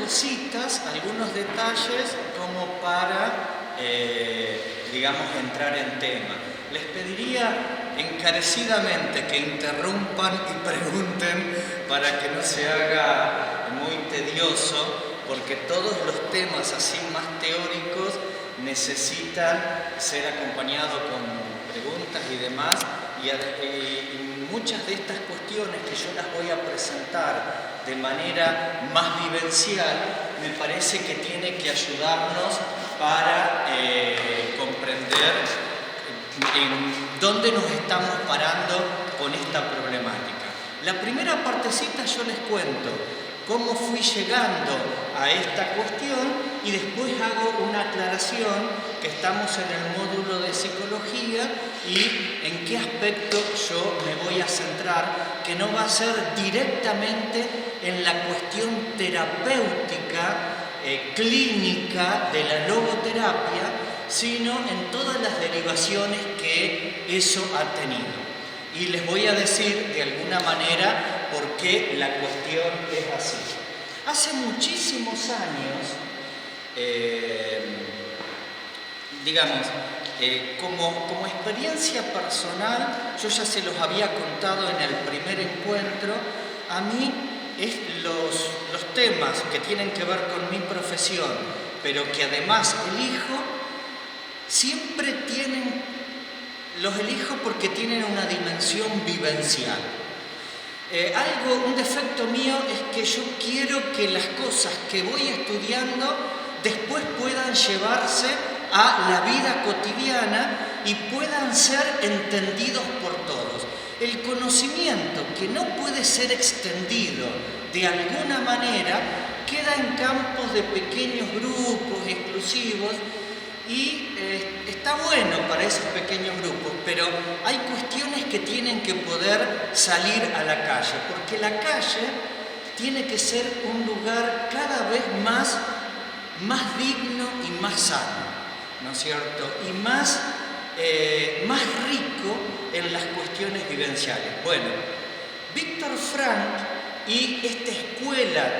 cositas, algunos detalles como para, digamos, entrar en tema. Les pediría encarecidamente que interrumpan y pregunten para que no se haga muy tedioso, porque todos los temas así más teóricos necesitan ser acompañados con preguntas y demás, y muchas de estas cuestiones que yo las voy a presentar de manera más vivencial, me parece que tiene que ayudarnos para comprender en dónde nos estamos parando con esta problemática. La primera partecita yo les cuento cómo fui llegando a esta cuestión y después hago una aclaración que estamos en el módulo de psicología y en qué aspecto yo me voy a centrar, que no va a ser directamente en la cuestión terapéutica, clínica de la logoterapia, sino en todas las derivaciones que eso ha tenido. Y les voy a decir de alguna manera por qué la cuestión es así. Hace muchísimos años, como experiencia personal, yo ya se los había contado en el primer encuentro, a mí los temas que tienen que ver con mi profesión, pero que además elijo, siempre los elijo porque tienen una dimensión vivencial. Un defecto mío es que yo quiero que las cosas que voy estudiando después puedan llevarse a la vida cotidiana y puedan ser entendidos por todos. El conocimiento que no puede ser extendido de alguna manera queda en campos de pequeños grupos exclusivos y está bueno para esos pequeños grupos, pero hay cuestiones que tienen que poder salir a la calle, porque la calle tiene que ser un lugar cada vez más digno y más sano, ¿no es cierto? Y más rico en las cuestiones vivenciales. Bueno, Viktor Frankl y esta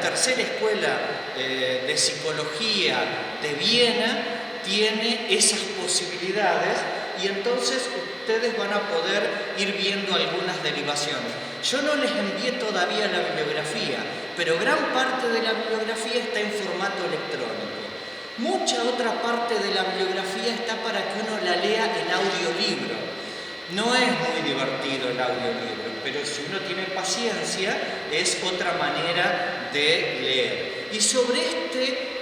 tercera escuela de psicología de Viena, tiene esas posibilidades y entonces ustedes van a poder ir viendo algunas derivaciones. Yo no les envié todavía la bibliografía, pero gran parte de la bibliografía está en formato electrónico. Mucha otra parte de la bibliografía está para que uno la lea en audiolibro. No es muy divertido el audiolibro, pero si uno tiene paciencia es otra manera de leer. Y sobre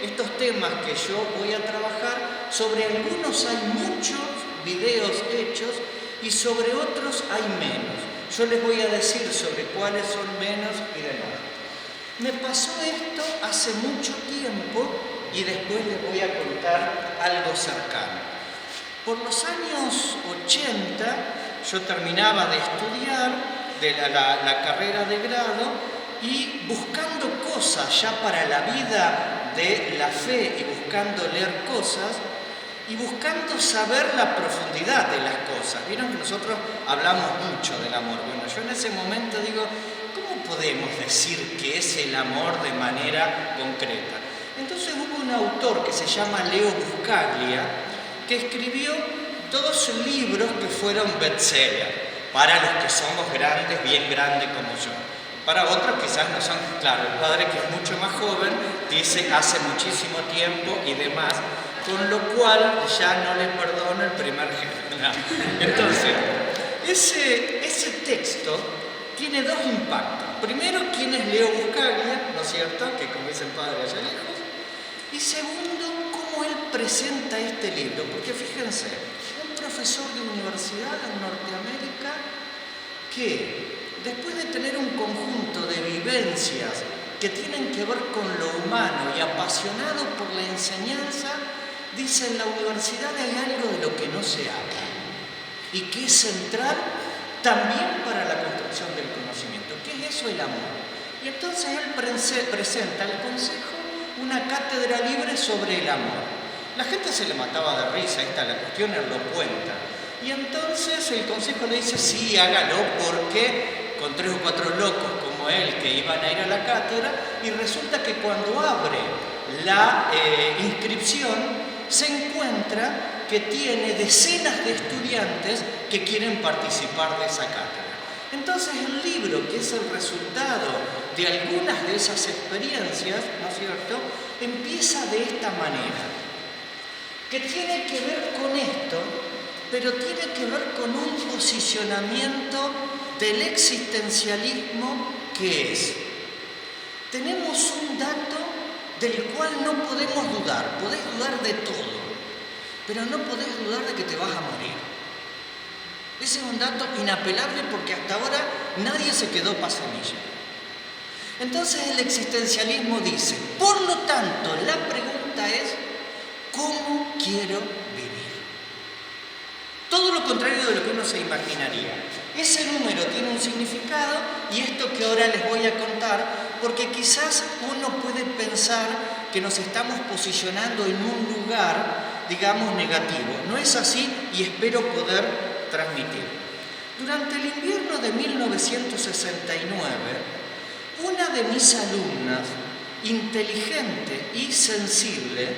estos temas que yo voy a trabajar, sobre algunos hay muchos videos hechos y sobre otros hay menos. Yo les voy a decir sobre cuáles son menos y demás. Me pasó esto hace mucho tiempo y después les voy a contar algo cercano. Por los años 80 yo terminaba de estudiar la carrera de grado y buscando cosas ya para la vida de la fe y buscando leer cosas y buscando saber la profundidad de las cosas. Vieron que nosotros hablamos mucho del amor. Bueno, yo en ese momento digo, ¿cómo podemos decir que es el amor de manera concreta? Entonces hubo un autor que se llama Leo Buscaglia que escribió 2 libros que fueron bestseller para los que somos grandes, bien grandes como yo. Para otros quizás no son, claro, el padre que es mucho más joven dice hace muchísimo tiempo y demás, con lo cual ya no les perdono el primer género. Entonces, ese texto tiene 2 impactos. Primero, quién es Leo Buscaglia, ¿no es cierto?, que como dice el padre allá lejos. Y segundo, cómo él presenta este libro, porque fíjense, un profesor de universidad en Norteamérica que después de tener un conjunto de vivencias que tienen que ver con lo humano y apasionado por la enseñanza, dice: en la universidad hay algo de lo que no se habla y que es central también para la construcción del conocimiento. ¿Qué es eso? El amor. Y entonces él presenta al consejo una cátedra libre sobre el amor. La gente se le mataba de risa, esta la cuestión, él lo cuenta. Y entonces el consejo le dice: sí, hágalo, porque con 3 o 4 locos como él que iban a ir a la cátedra, y resulta que cuando abre la inscripción se encuentra que tiene decenas de estudiantes que quieren participar de esa cátedra. Entonces el libro, que es el resultado de algunas de esas experiencias, ¿no es cierto?, empieza de esta manera, que tiene que ver con esto, pero tiene que ver con un posicionamiento del existencialismo que es: tenemos un dato del cual no podemos dudar, podés dudar de todo, pero no podés dudar de que te vas a morir. Ese es un dato inapelable porque hasta ahora nadie se quedó pa' semilla. Entonces el existencialismo dice, por lo tanto, la pregunta es, ¿cómo quiero vivir? Todo lo contrario de lo que uno se imaginaría. Ese número tiene un significado, y esto que ahora les voy a contar, porque quizás uno puede pensar que nos estamos posicionando en un lugar, digamos, negativo. No es así, y espero poder transmitir. Durante el invierno de 1969, una de mis alumnas, inteligente y sensible,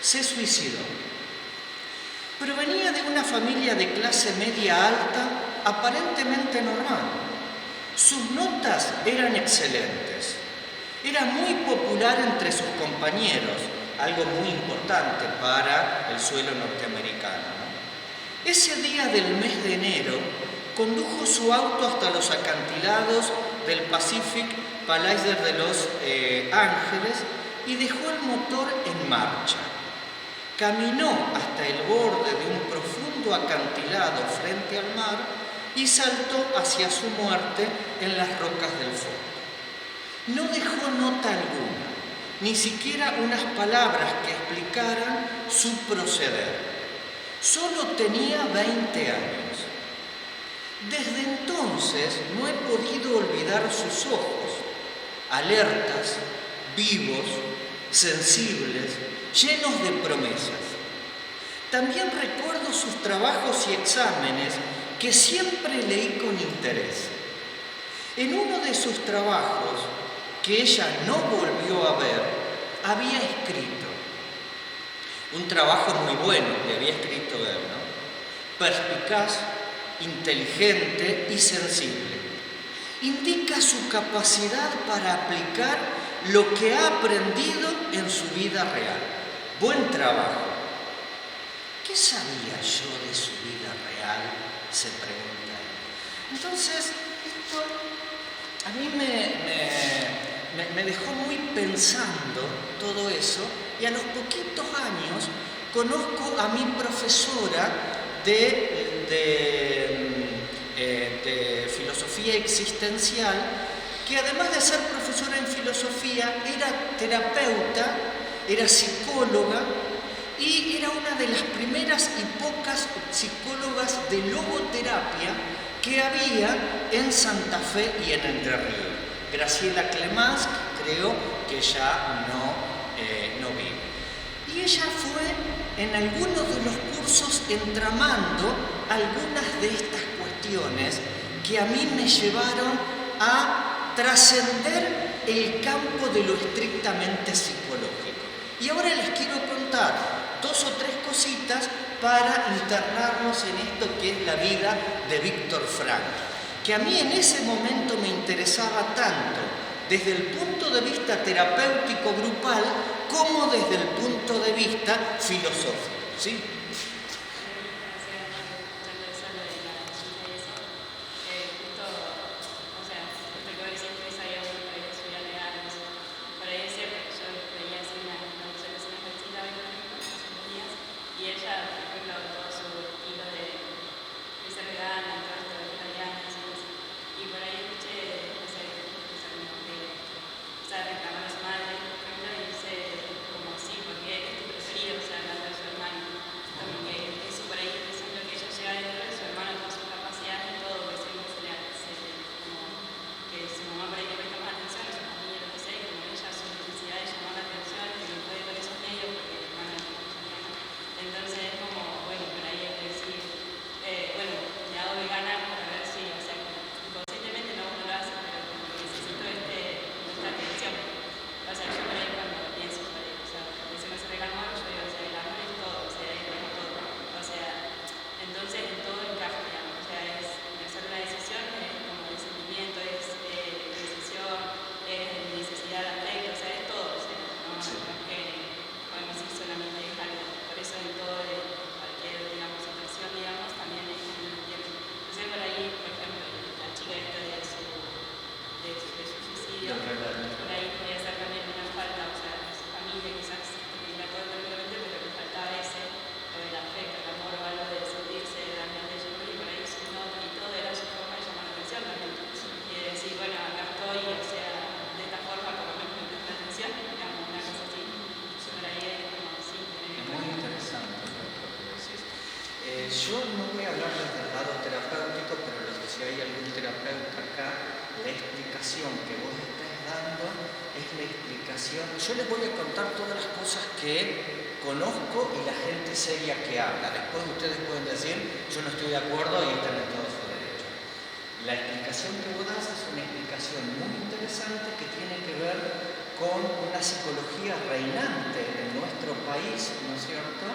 se suicidó. Provenía de una familia de clase media alta, aparentemente normal. Sus notas eran excelentes. Era muy popular entre sus compañeros, algo muy importante para el suelo norteamericano, ¿no? Ese día del mes de enero, condujo su auto hasta los acantilados del Pacific Palisades de Los Ángeles y dejó el motor en marcha. Caminó hasta el borde de un profundo acantilado frente al mar y saltó hacia su muerte en las rocas del fondo. No dejó nota alguna, ni siquiera unas palabras que explicaran su proceder. Solo tenía 20 años. Desde entonces no he podido olvidar sus ojos, alertas, vivos, sensibles, llenos de promesas. También recuerdo sus trabajos y exámenes que siempre leí con interés. En uno de sus trabajos, que ella no volvió a ver, había escrito un trabajo muy bueno que había escrito él, ¿no? Perspicaz, inteligente y sensible. Indica su capacidad para aplicar lo que ha aprendido en su vida real. Buen trabajo. ¿Qué sabía yo de su vida real?, se pregunta él. Entonces, esto a mí me dejó muy pensando todo eso, y a los poquitos años conozco a mi profesora de filosofía existencial, que además de ser profesora en filosofía, era terapeuta, era psicóloga, y era una de las primeras y pocas psicólogas de logoterapia que había en Santa Fe y en Entre Ríos. Graciela Clemans, creo que ya no vive. Y ella fue en algunos de los cursos entramando algunas de estas cuestiones que a mí me llevaron a trascender el campo de lo estrictamente psicológico. Y ahora les quiero contar 2 o 3 cositas para internarnos en esto que es la vida de Viktor Frankl, que a mí en ese momento me interesaba tanto desde el punto de vista terapéutico grupal como desde el punto de vista filosófico, ¿sí? explicación que vos estás dando es la explicación. Yo les voy a contar todas las cosas que conozco y la gente seria que habla. Después ustedes pueden decir, yo no estoy de acuerdo y están en todo su derecho. La explicación que vos das es una explicación muy interesante que tiene que ver con una psicología reinante en nuestro país, ¿no es cierto?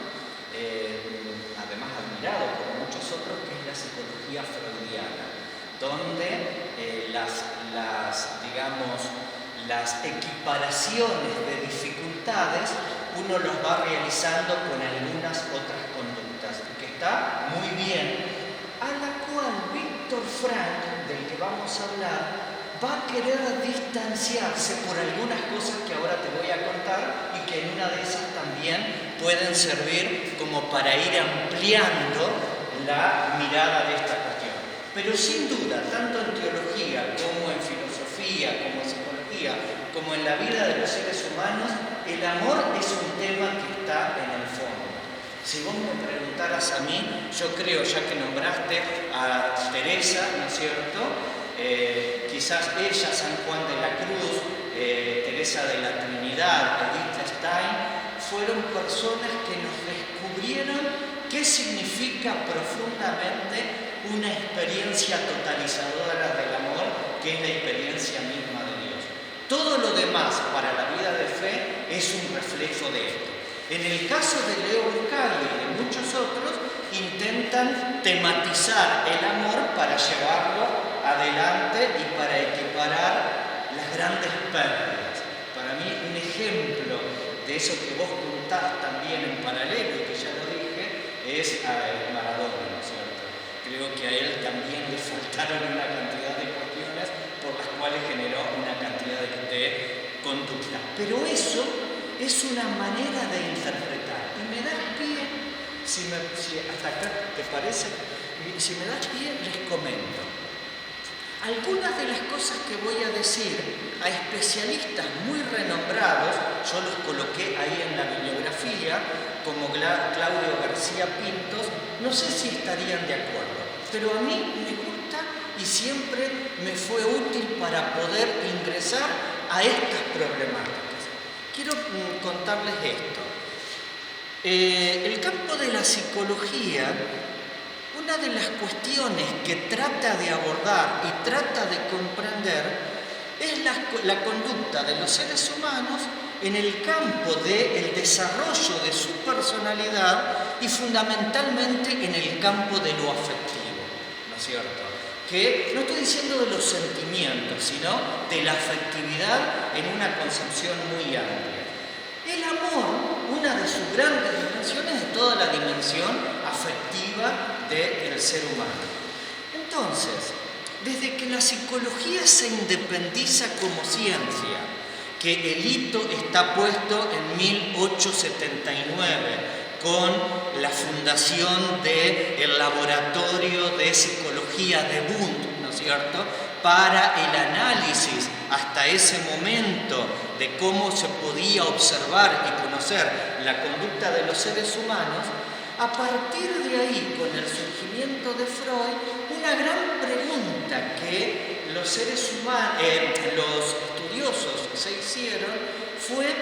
Además admirado por muchos otros, que es la psicología freudiana, donde las equiparaciones de dificultades uno los va realizando con algunas otras conductas, que está muy bien, a la cual Viktor Frankl, del que vamos a hablar, va a querer distanciarse por algunas cosas que ahora te voy a contar y que en una de esas también pueden servir como para ir ampliando la mirada de esta cuestión. Pero sin duda, tanto en teología como en filosofía, como en psicología, como en la vida de los seres humanos, el amor es un tema que está en el fondo. Si vos me preguntaras a mí, yo creo, ya que nombraste a Teresa, ¿no es cierto? Quizás ella, San Juan de la Cruz, Teresa de la Trinidad, Edith Stein, fueron personas que nos descubrieron qué significa profundamente una experiencia totalizadora del amor, que es la experiencia misma de Dios. Todo lo demás para la vida de fe es un reflejo de esto. En el caso de Leo Buscaglia y de muchos otros, intentan tematizar el amor para llevarlo adelante y para equiparar las grandes pérdidas. Para mí, un ejemplo de eso que vos contás también en paralelo, y que ya lo dije, es a Maradona, ¿no es cierto? Creo que a él también le faltaron una cantidad de cuestiones por las cuales generó una cantidad de conductas. Pero eso es una manera de interpretar. Y me das pie, si hasta acá te parece, si me das pie, les comento. Algunas de las cosas que voy a decir a especialistas muy renombrados, yo los coloqué ahí en la bibliografía, como Claudio García Pintos, no sé si estarían de acuerdo, pero a mí me gusta y siempre me fue útil para poder ingresar a estas problemáticas. Quiero contarles esto. El campo de la psicología, una de las cuestiones que trata de abordar y trata de comprender es la conducta de los seres humanos en el campo del desarrollo de su personalidad y fundamentalmente en el campo de lo afectivo, ¿no es cierto? Que no estoy diciendo de los sentimientos, sino de la afectividad en una concepción muy amplia. El amor, una de sus grandes dimensiones, es toda la dimensión afectiva del ser humano. Entonces, desde que la psicología se independiza como ciencia, que el hito está puesto en 1879, con la fundación del Laboratorio de Psicología de Wundt, ¿no es cierto?, para el análisis hasta ese momento de cómo se podía observar y conocer la conducta de los seres humanos. A partir de ahí, con el surgimiento de Freud, una gran pregunta que los seres humanos, los estudiosos se hicieron fue: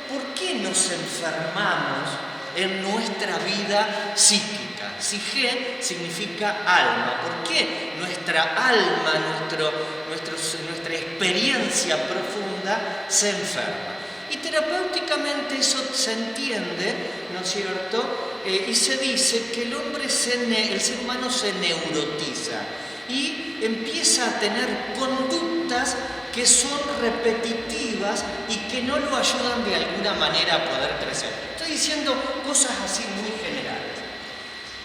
¿por qué nos enfermamos en nuestra vida psíquica? Psique significa alma. ¿Por qué nuestra alma, nuestra experiencia profunda se enferma? Y terapéuticamente eso se entiende, ¿no es cierto? Y se dice que el ser humano se neurotiza y empieza a tener conductas que son repetitivas y que no lo ayudan de alguna manera a poder crecer. Estoy diciendo cosas así muy generales.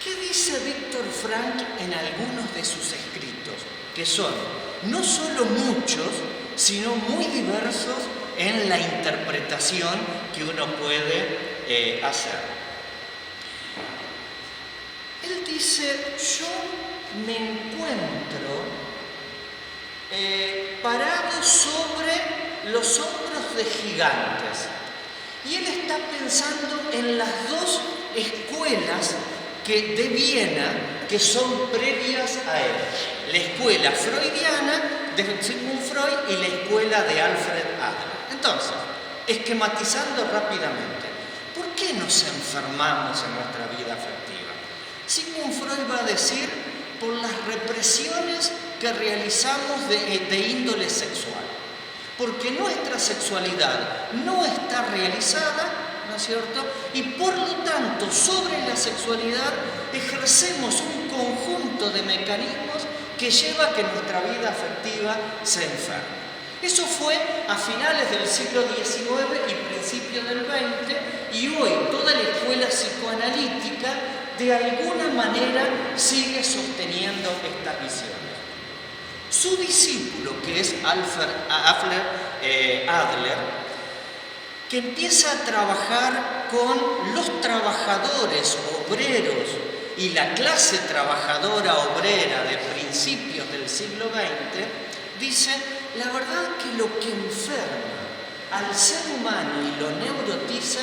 ¿Qué dice Viktor Frankl en algunos de sus escritos? Que son no solo muchos, sino muy diversos en la interpretación que uno puede hacer. Él dice: yo me encuentro parado sobre los hombros de gigantes. Y él está pensando en las dos escuelas de Viena que son previas a él. La escuela freudiana de Sigmund Freud y la escuela de Alfred Adler. Entonces, esquematizando rápidamente, ¿por qué nos enfermamos en nuestra vida afectiva? Sigmund Freud va a decir por las represiones que realizamos de índole sexual. Porque nuestra sexualidad no está realizada, ¿no es cierto? Y por lo tanto, sobre la sexualidad ejercemos un conjunto de mecanismos que lleva a que nuestra vida afectiva se enferme. Eso fue a finales del siglo XIX y principios del XX, y hoy toda la escuela psicoanalítica de alguna manera sigue sosteniendo estas visiones. Su discípulo, que es Adler, que empieza a trabajar con los trabajadores obreros y la clase trabajadora obrera de principios del siglo XX, dice, la verdad que lo que enferma al ser humano y lo neurotiza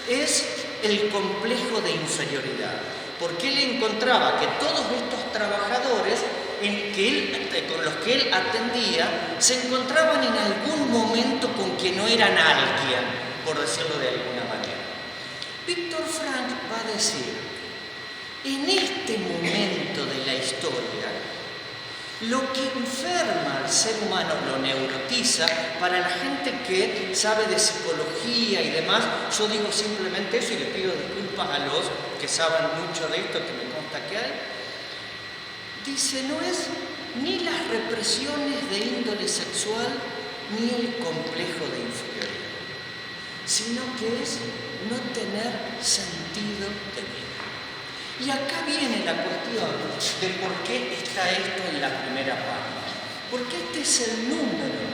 es el complejo de inferioridad, porque él encontraba que todos estos trabajadores con los que él atendía se encontraban en algún momento con que no eran alguien, por decirlo de alguna manera. Viktor Frankl va a decir, en este momento de la historia, lo que enferma al ser humano, lo neurotiza, para la gente que sabe de psicología y demás, yo digo simplemente eso y le pido disculpas a los que saben mucho de esto, que me consta que hay. Dice, no es ni las represiones de índole sexual, ni el complejo de inferioridad, sino que es no tener sentido de vida. Y acá viene la cuestión de por qué está esto en la primera página. Porque este es el número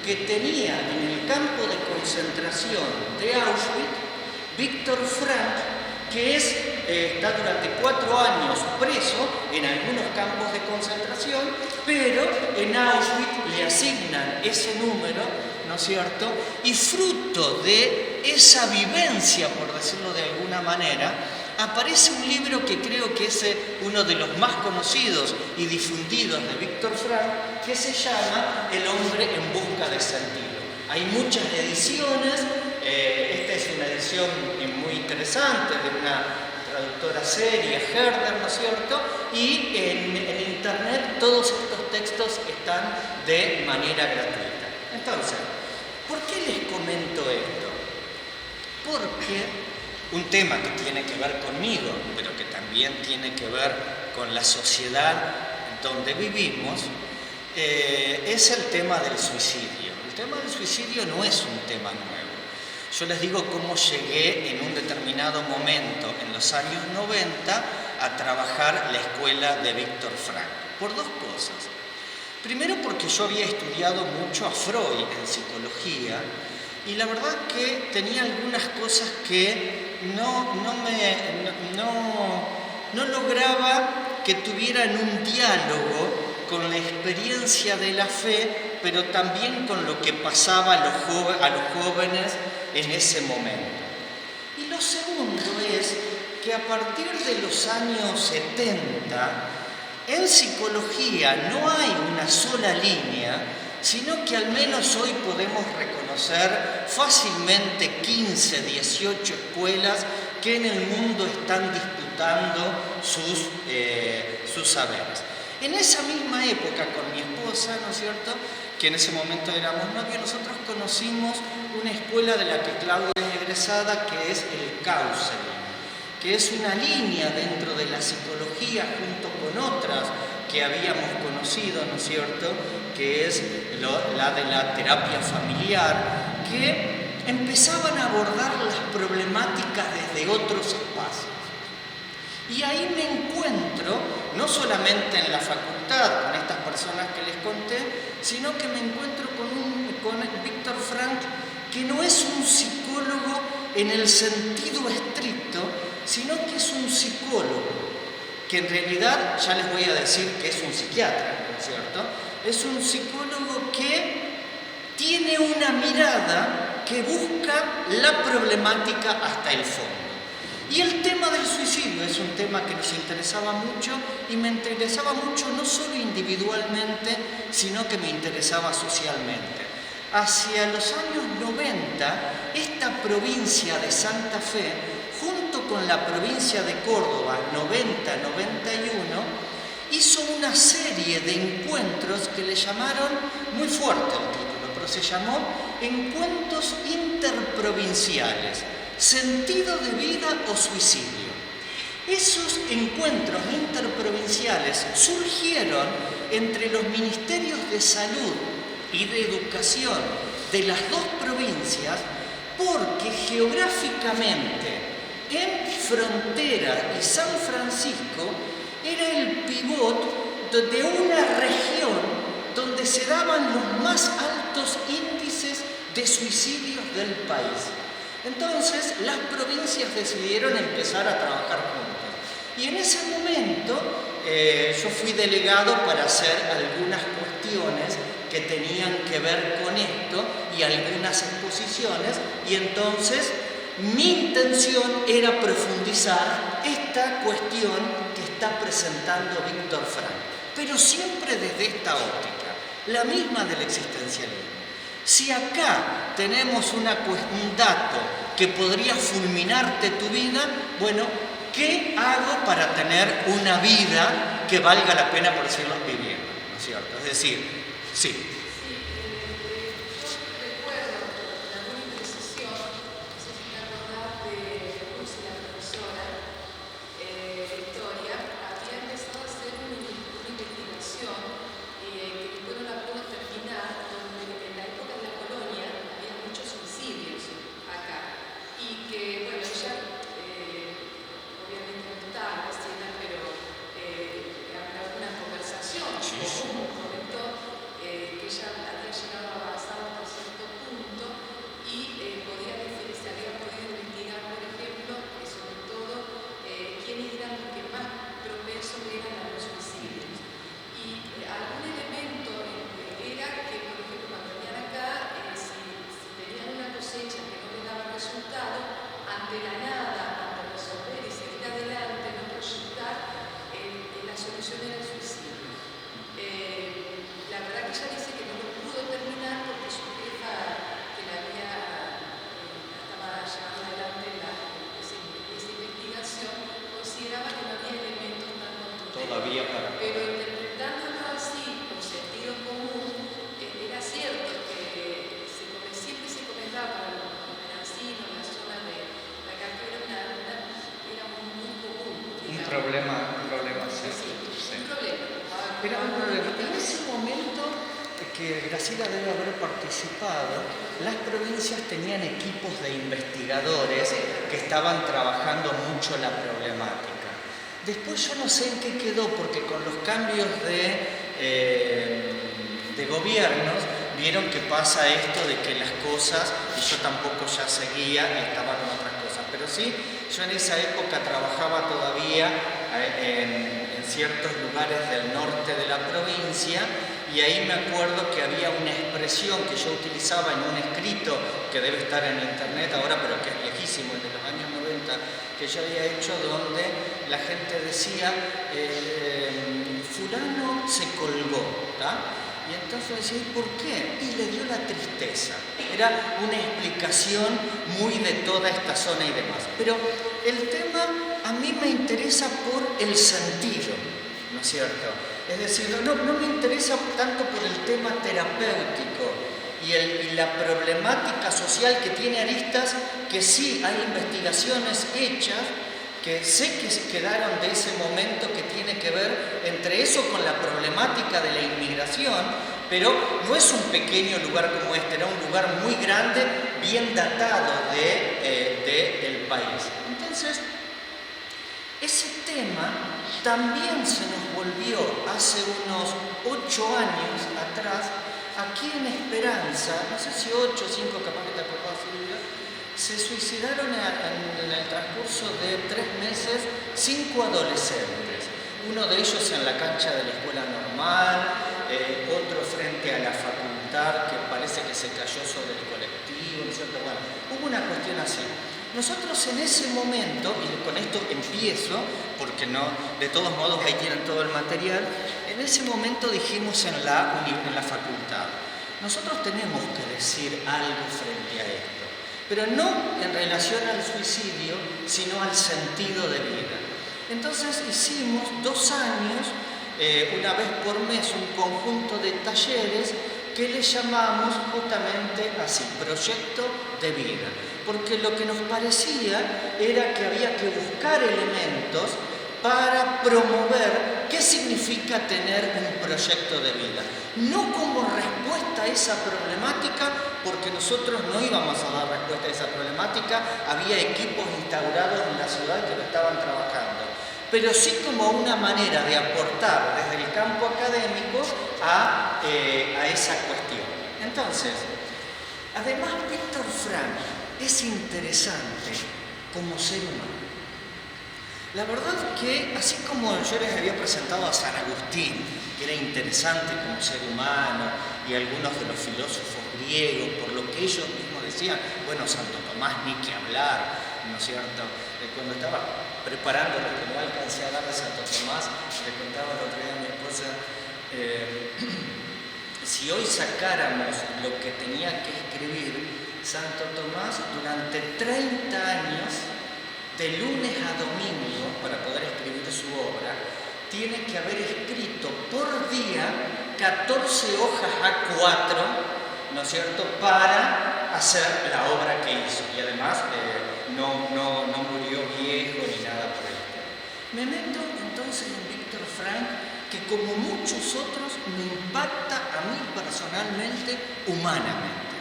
que tenía en el campo de concentración de Auschwitz Viktor Frankl, que está durante 4 años preso en algunos campos de concentración, pero en Auschwitz le asignan ese número, ¿no es cierto? Y fruto de esa vivencia, por decirlo de alguna manera, aparece un libro que creo que es uno de los más conocidos y difundidos de Viktor Frankl, que se llama El hombre en busca de sentido. Hay muchas ediciones, esta es una edición muy interesante de una traductora seria, Herder, ¿no es cierto? Y en internet todos estos textos están de manera gratuita. Entonces, ¿por qué les comento esto? Porque un tema que tiene que ver conmigo, pero que también tiene que ver con la sociedad donde vivimos, es el tema del suicidio. El tema del suicidio no es un tema nuevo. Yo les digo cómo llegué en un determinado momento, en los años 90, a trabajar la escuela de Viktor Frankl. Por 2 cosas. Primero, porque yo había estudiado mucho a Freud en psicología, y la verdad que tenía algunas cosas que no lograba que tuvieran un diálogo con la experiencia de la fe, pero también con lo que pasaba a los jóvenes en ese momento. Y lo segundo es que a partir de los años 70, en psicología no hay una sola línea, sino que al menos hoy podemos reconocer fácilmente 15, 18 escuelas que en el mundo están disputando sus saberes. En esa misma época, con mi esposa, ¿no es cierto?, que en ese momento éramos novios, nosotros conocimos una escuela de la que Claudia es egresada, que es el counseling, que es una línea dentro de la psicología junto con otras que habíamos conocido, ¿no es cierto?, que es la de la terapia familiar, que empezaban a abordar las problemáticas desde otros espacios. Y ahí me encuentro, no solamente en la facultad, con estas personas que les conté, sino que me encuentro con Viktor Frankl, que no es un psicólogo en el sentido estricto, sino que es un psicólogo, que en realidad ya les voy a decir que es un psiquiatra, ¿no es cierto? Es un psicólogo que tiene una mirada que busca la problemática hasta el fondo. Y el tema del suicidio es un tema que nos interesaba mucho, y me interesaba mucho no solo individualmente, sino que me interesaba socialmente. Hacia los años 90, esta provincia de Santa Fe, junto con la provincia de Córdoba, 90-91, hizo una serie de encuentros que le llamaron, muy fuerte el título, pero se llamó Encuentros Interprovinciales, Sentido de Vida o Suicidio. Esos encuentros interprovinciales surgieron entre los ministerios de salud y de educación de las dos provincias, porque geográficamente en Frontera y San Francisco era el pivot de una región donde se daban los más altos índices de suicidios del país. Entonces las provincias decidieron empezar a trabajar juntas. Y en ese momento yo fui delegado para hacer algunas cuestiones que tenían que ver con esto y algunas exposiciones, y entonces mi intención era profundizar esta cuestión que está presentando Víctor Frank, pero siempre desde esta óptica, la misma del existencialismo. Si acá tenemos un dato que podría fulminarte tu vida, bueno, ¿qué hago para tener una vida que valga la pena por decirlo viviendo? ¿No es cierto? Es decir, sí. Pero interpretándolo así, con sentido común, era cierto que siempre se comentaba para los menancinos, en la zona de la cartera, era muy común. Un problema, sí. Un problema. Era un problema. En ese momento que Graciela debe haber participado, las provincias tenían equipos de investigadores que estaban trabajando mucho la problemática. Después yo no sé en qué quedó, porque con los cambios de gobiernos vieron que pasa esto de que las cosas, y yo tampoco ya seguía y estaba con otras cosas, pero sí, yo en esa época trabajaba todavía en ciertos lugares del norte de la provincia, y ahí me acuerdo que había una expresión que yo utilizaba en un escrito que debe estar en internet ahora, pero que es viejísimo, es de los años 90, que yo había hecho, donde la gente decía, fulano se colgó, ¿tá? Y entonces decía, ¿por qué? Y le dio la tristeza. Era una explicación muy de toda esta zona y demás. Pero el tema a mí me interesa por el sentido, ¿no es cierto? Es decir, no me interesa tanto por el tema terapéutico y la problemática social que tiene aristas, que sí hay investigaciones hechas, que sé que quedaron de ese momento, que tiene que ver entre eso con la problemática de la inmigración, pero no es un pequeño lugar como este, era un lugar muy grande, bien datado del país. Entonces, ese tema también se nos volvió hace unos 8 años atrás, aquí en Esperanza, no sé si 8 o 5, capaz que te acordás, Silvia, se suicidaron en el transcurso de 3 meses 5 adolescentes. Uno de ellos en la cancha de la escuela normal, otro frente a la facultad que parece que se cayó sobre el colectivo, ¿no es cierto? Bueno, hubo una cuestión así. Nosotros en ese momento, y con esto empiezo, porque no, de todos modos ahí tienen todo el material, en ese momento dijimos en la facultad, nosotros tenemos que decir algo frente a esto, pero no en relación al suicidio, sino al sentido de vida. Entonces hicimos 2 años, una vez por mes, un conjunto de talleres que le llamamos justamente así, proyecto de vida. Porque lo que nos parecía era que había que buscar elementos para promover qué significa tener un proyecto de vida. No como respuesta a esa problemática, porque nosotros no íbamos a dar respuesta a esa problemática, había equipos instaurados en la ciudad que lo estaban trabajando, pero sí como una manera de aportar desde el campo académico a esa cuestión. Entonces, además Víctor Frank es interesante como ser humano. La verdad que, así como yo les había presentado a San Agustín, que era interesante como ser humano, y algunos de los filósofos griegos, por lo que ellos mismos decían, bueno, Santo Tomás ni que hablar, ¿no es cierto? Cuando estaba preparando lo que no alcancé a dar de Santo Tomás, le contaba el otro día a mi esposa, si hoy sacáramos lo que tenía que escribir Santo Tomás durante 30 años, de lunes a domingo, para poder escribir su obra, tiene que haber escrito por día 14 hojas A4, ¿no es cierto?, para hacer la obra que hizo. Y además no murió viejo ni nada por el estilo. Me meto entonces en Víctor Frank, que como muchos otros me impacta a mí personalmente, humanamente.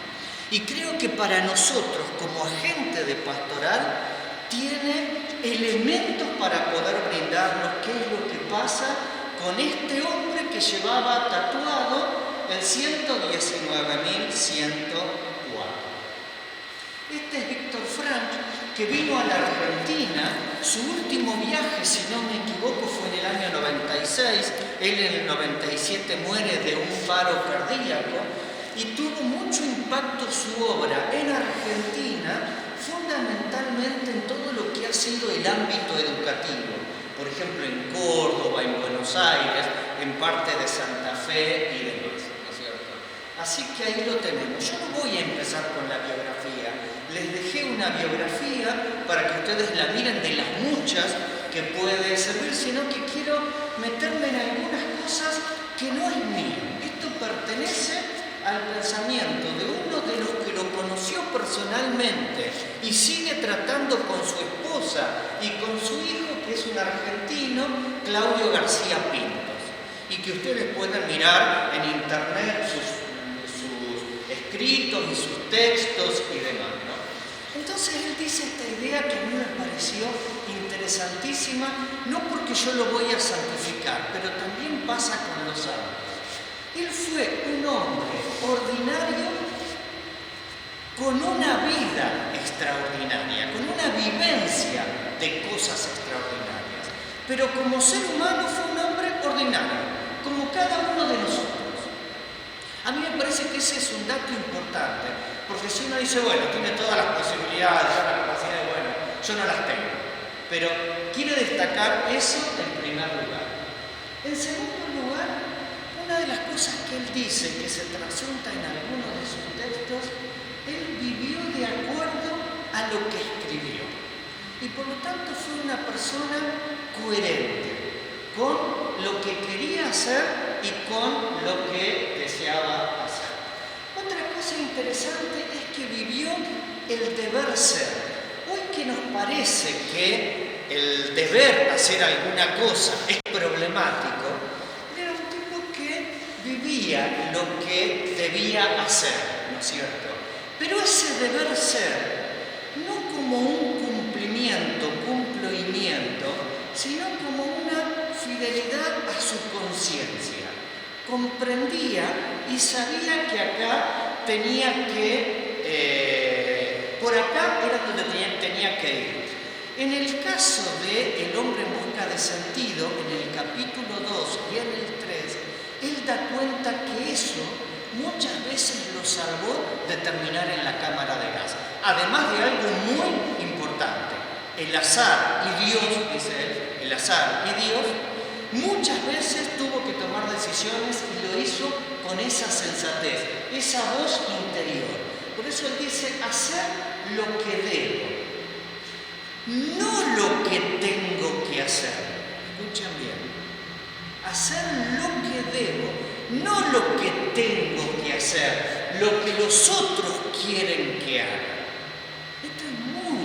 Y creo que para nosotros, como agente de pastoral, tiene elementos para poder brindarnos qué es lo que pasa con este hombre que llevaba tatuado el 119.104. Este es Víctor Frank, que vino a la Argentina. Su último viaje, si no me equivoco, fue en el año 96. Él en el 97 muere de un paro cardíaco y tuvo mucho impacto su obra en Argentina, fundamentalmente en todo lo que ha sido el ámbito educativo. Por ejemplo, en Córdoba, en Buenos Aires, en parte de Santa Fe y demás, ¿no es cierto? Así que ahí lo tenemos. Yo no voy a empezar con la biografía. Les dejé una biografía para que ustedes la miren de las muchas que puede servir, sino que quiero meterme en algunas cosas que no es mío. Esto pertenece al pensamiento de uno de los que lo conoció personalmente y sigue tratando con su esposa y con su hijo, que es un argentino, Claudio García Pintos, y que ustedes pueden mirar en internet sus escritos y sus textos y demás, ¿no? Entonces él dice esta idea que a mí me pareció interesantísima, no porque yo lo voy a santificar, pero también pasa con los años. Él fue un hombre ordinario con una vida extraordinaria, con una vivencia de cosas extraordinarias. Pero como ser humano fue un hombre ordinario, como cada uno de nosotros. A mí me parece que ese es un dato importante, porque si uno dice, bueno, tiene todas las posibilidades, todas las capacidades, bueno, yo no las tengo. Pero quiere destacar eso en primer lugar. En segundo lugar, una de las cosas que él dice, que se trasunta en algunos de sus textos, él vivió de acuerdo a lo que escribió. Y por lo tanto fue una persona coherente con lo que quería hacer y con lo que deseaba hacer. Otra cosa interesante es que vivió el deber ser. Hoy que nos parece que el deber hacer alguna cosa es problemático, era un tipo que vivía lo que debía hacer, ¿no es cierto? Pero ese deber ser, no como un cumplimiento, sino como una fidelidad a su conciencia. Comprendía y sabía que acá tenía que, por acá era donde tenía que ir. En el caso de El hombre en busca de sentido, en el capítulo 2 y en el 3, él da cuenta que eso muchas veces lo salvó de terminar en la cámara de gas. Además de algo muy importante el azar y Dios, dice él, el azar y Dios, muchas veces tuvo que tomar decisiones y lo hizo con esa sensatez, esa voz interior. Por eso él dice, hacer lo que debo, no lo que tengo que hacer. Escuchen bien, hacer lo que debo, no lo que tengo que hacer, lo que los otros quieren que haga. Esto es muy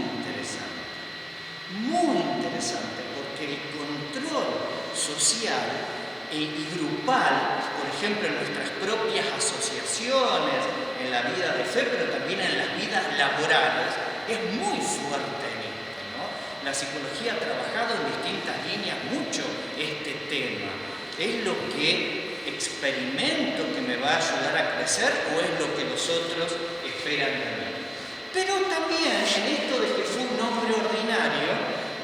interesante, porque el control social y grupal, por ejemplo, en nuestras propias asociaciones, en la vida de fe, pero también en las vidas laborales, es muy fuerte en esto, ¿no? La psicología ha trabajado en distintas líneas mucho este tema. ¿Es lo que experimento que me va a ayudar a crecer o es lo que los otros esperan de mí? Pero también en esto de que fue un hombre ordinario,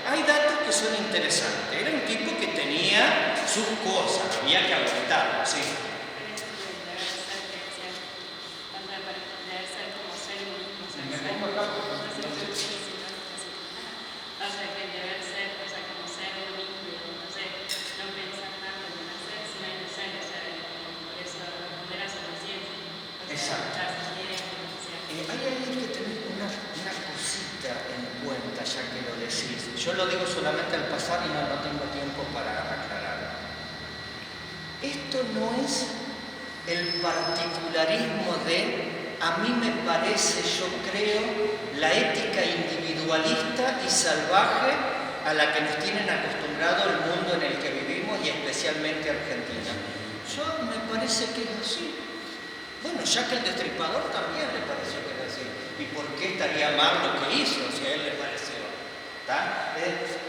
hay datos que son interesantes. Era un tipo que tenía sus cosas, había que aguantarlo, sí. Exacto. Hay que tener una cosita en cuenta, ya que lo decís. Yo lo digo solamente al pasar y no tengo tiempo para aclarar. Esto no es el particularismo de a mí me parece, yo creo, la ética individualista y salvaje a la que nos tienen acostumbrado el mundo en el que vivimos y especialmente Argentina. Yo me parece que es así. Bueno, ya que el Destripador también le pareció que era así. ¿Y por qué estaría mal lo que hizo si a él le pareció?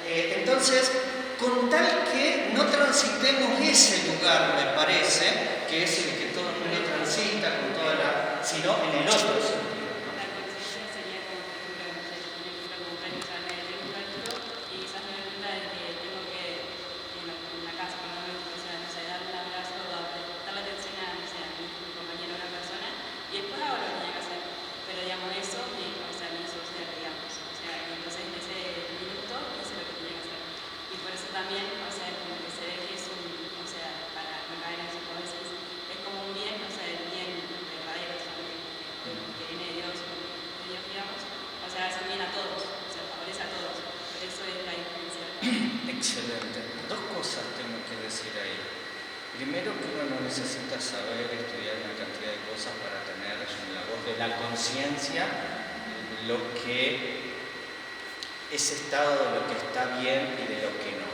Entonces, con tal que no transitemos ese lugar, me parece, que es el que todo el mundo transita, con toda la, sino en el otro sentido. Excelente. Dos cosas tengo que decir ahí. Primero, que uno no necesita saber, estudiar una cantidad de cosas para tener en la voz de la conciencia lo que es estado de lo que está bien y de lo que no.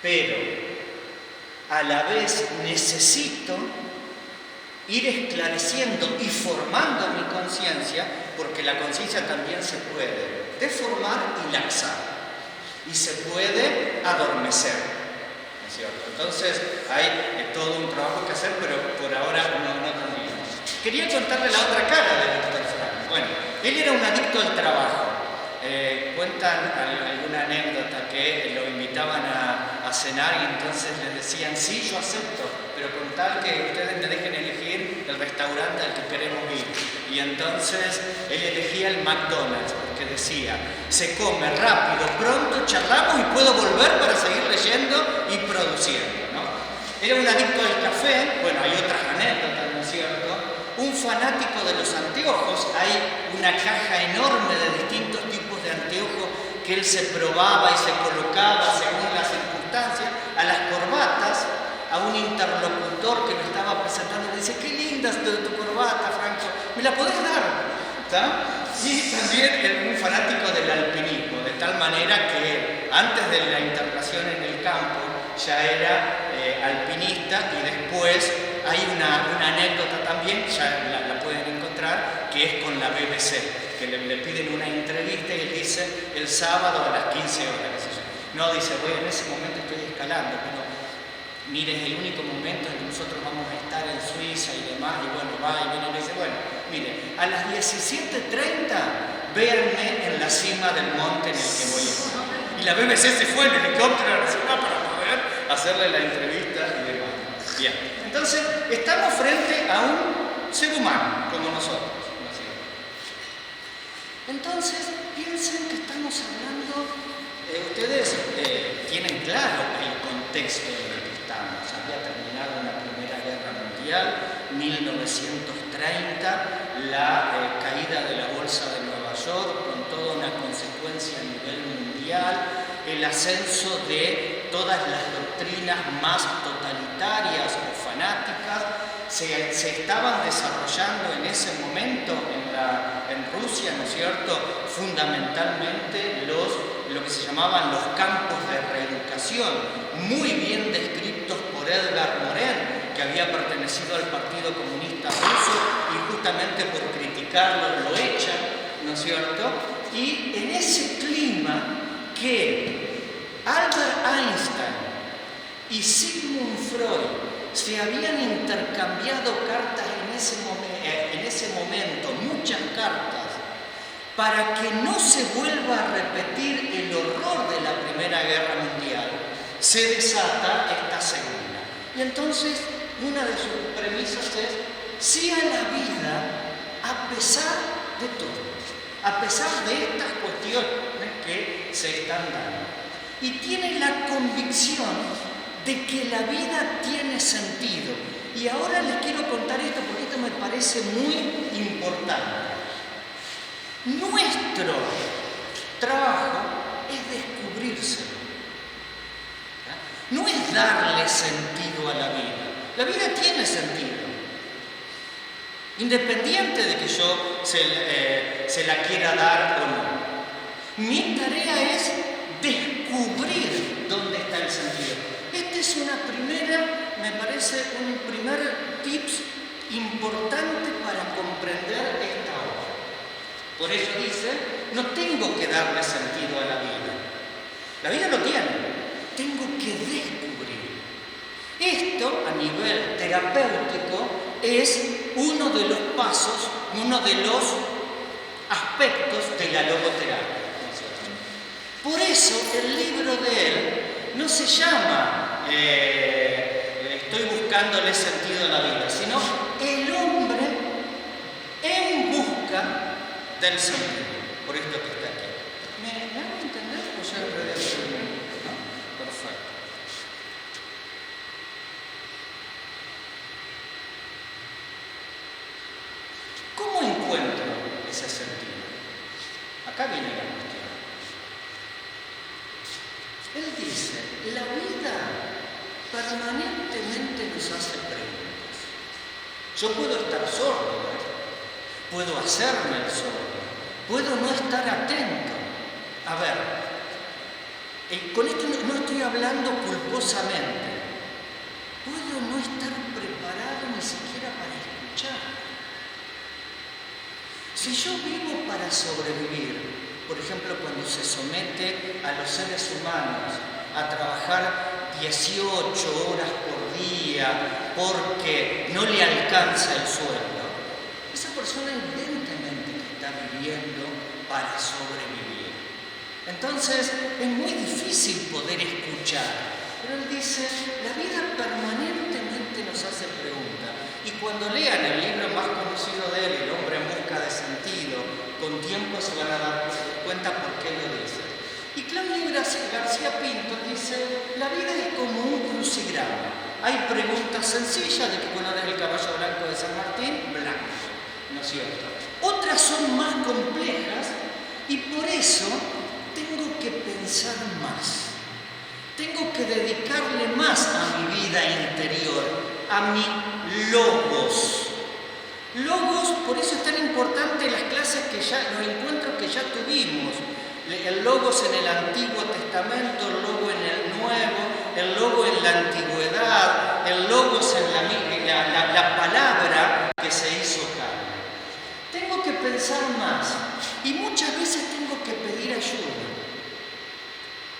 Pero, a la vez, necesito ir esclareciendo y formando mi conciencia, porque la conciencia también se puede deformar y laxar. Y se puede adormecer, ¿no es cierto? Entonces hay todo un trabajo que hacer, pero por ahora no termino. Quería contarle la otra cara de Víctor Frank. Bueno, él era un adicto al trabajo. Cuentan alguna anécdota que lo invitaban a cenar y entonces le decían, sí, yo acepto, pero con tal que ustedes me dejen elegir el restaurante al que queremos ir. Y entonces él elegía el McDonald's porque decía, se come rápido, pronto, charlamos y puedo volver para seguir leyendo y produciendo, ¿no? Era un adicto al café. Bueno, hay otras anécdotas, ¿no es cierto? Un fanático de los anteojos. Hay una caja enorme de distintos tipos de anteojos que él se probaba y se colocaba según las circunstancias. A las corbatas, a un interlocutor que lo estaba presentando, le dice, qué linda es tu corbata, Franco, ¿me la podés dar? ¿Está? Y también un fanático del alpinismo, de tal manera que antes de la internación en el campo ya era alpinista, y después hay una anécdota también, ya la pueden encontrar, que es con la BBC, que le piden una entrevista y él dice el sábado a las 15 horas, qué sé yo. No, dice, bueno, en ese momento estoy escalando, pero mire, es el único momento en que nosotros vamos a estar en Suiza y demás, y bueno, va y viene y dice, bueno, mire, a las 17:30 véanme en la cima del monte en el que voy a estar. Y la BBC se fue en helicóptero a la ciudad para poder hacerle la entrevista y demás. Bien, entonces estamos frente a un ser humano como nosotros. Entonces, piensen que estamos hablando, ustedes tienen claro el contexto en el que estamos. Había terminado la Primera Guerra Mundial, 1930, la caída de la Bolsa de Nueva York, con toda una consecuencia a nivel mundial, el ascenso de todas las doctrinas más totalitarias o fanáticas. Se estaban desarrollando en ese momento en Rusia, ¿no es cierto?, fundamentalmente lo que se llamaban los campos de reeducación, muy bien descritos por Edgar Morin, que había pertenecido al Partido Comunista Ruso y justamente por criticarlo lo echan, ¿no es cierto? Y en ese clima que Albert Einstein y Sigmund Freud se habían intercambiado cartas en ese momento, muchas cartas, para que no se vuelva a repetir el horror de la Primera Guerra Mundial, se desata esta segunda. Y entonces, una de sus premisas es: sí a la vida a pesar de todo, a pesar de estas cuestiones que se están dando. Y tiene la convicción de que la vida tiene sentido. Y ahora les quiero contar esto porque esto me parece muy importante. Nuestro trabajo es descubrírselo. No es darle sentido a la vida. La vida tiene sentido. Independiente de que yo se la quiera dar o no. Mi tarea es descubrir dónde está el sentido. Este es me parece un primer tips importante para comprender esta obra. Por eso dice, no tengo que darle sentido a la vida. La vida lo tiene, tengo que descubrir. Esto, a nivel terapéutico, es uno de los pasos, uno de los aspectos de la logoterapia. Por eso el libro de él no se llama Estoy buscándole sentido a la vida, sino el hombre en busca del sentido. Por esto que está aquí. ¿Me hago entender o ya enredé? ¿No? Perfecto. ¿Cómo encuentro ese sentido? Acá viene la cuestión. Él dice, la vida permanentemente nos hace preguntas. Yo puedo estar sordo, puedo hacerme el sordo, puedo no estar atento. A ver, con esto no estoy hablando culposamente. Puedo no estar preparado ni siquiera para escuchar. Si yo vivo para sobrevivir, por ejemplo, cuando se somete a los seres humanos a trabajar 18 horas por día porque no le alcanza el sueldo, esa persona evidentemente que está viviendo para sobrevivir. Entonces es muy difícil poder escuchar. Pero él dice, la vida permanentemente nos hace preguntas. Y cuando lean el libro más conocido de él, El hombre en busca de sentido, con tiempo se van a dar cuenta por qué lo dice. Y Claudio García Pinto dice, la vida es como un crucigrama. Hay preguntas sencillas, ¿de qué color es el caballo blanco de San Martín? Blanco, ¿no es cierto? Otras son más complejas y por eso tengo que pensar más. Tengo que dedicarle más a mi vida interior, a mi logos. Logos, por eso es tan importante las clases los encuentros que ya tuvimos. El logos en el Antiguo Testamento, el logo en el Nuevo, el logo en la Antigüedad, el logos en la palabra que se hizo carne. Tengo que pensar más y muchas veces tengo que pedir ayuda.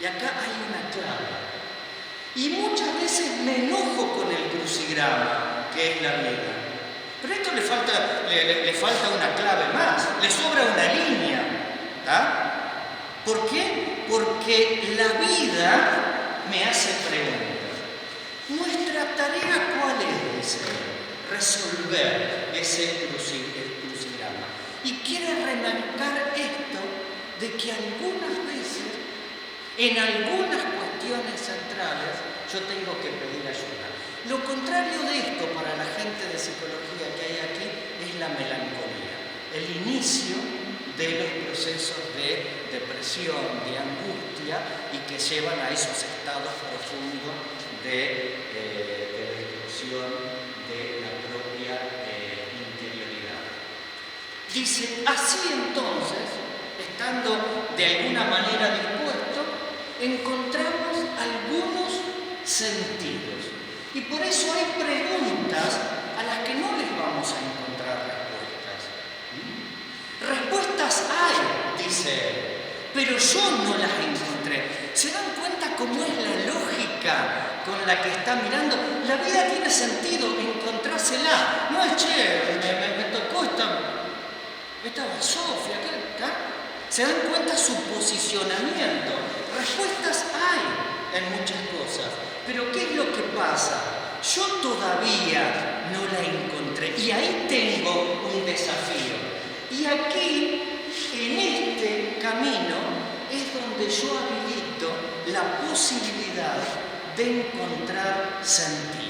Y acá hay una clave. Y muchas veces me enojo con el crucigrama, que es la vida. Pero a esto le falta una clave más, le sobra una línea. ¿Tá? ¿Por qué? Porque la vida me hace preguntas. Nuestra tarea, ¿cuál es? Dice, resolver ese crucigrama. y quiere remarcar esto de que algunas veces, en algunas cuestiones centrales, yo tengo que pedir ayuda. Lo contrario de esto para la gente de psicología que hay aquí es la melancolía, el inicio de los procesos de depresión, de angustia y que llevan a esos estados profundos de destrucción de la propia interioridad. Dice, así entonces, estando de alguna manera dispuesto, encontramos algunos sentidos. Y por eso hay preguntas a las que no les vamos a encontrar respuestas. Respuestas hay, dice él, pero yo no las encontré. ¿Se dan cuenta cómo es la lógica con la que está mirando? La vida tiene sentido, encontrársela. No es, che, me tocó esta basofia, ¿está? ¿Se dan cuenta su posicionamiento? Respuestas hay en muchas cosas. Pero ¿qué es lo que pasa? Yo todavía no la encontré y ahí tengo un desafío. Y aquí, en este camino, es donde yo habilito la posibilidad de encontrar sentido.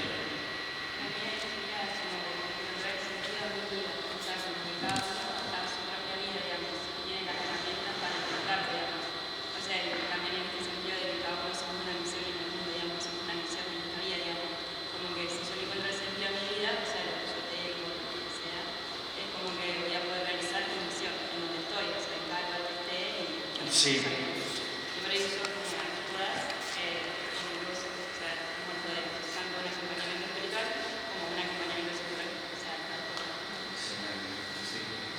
Sí.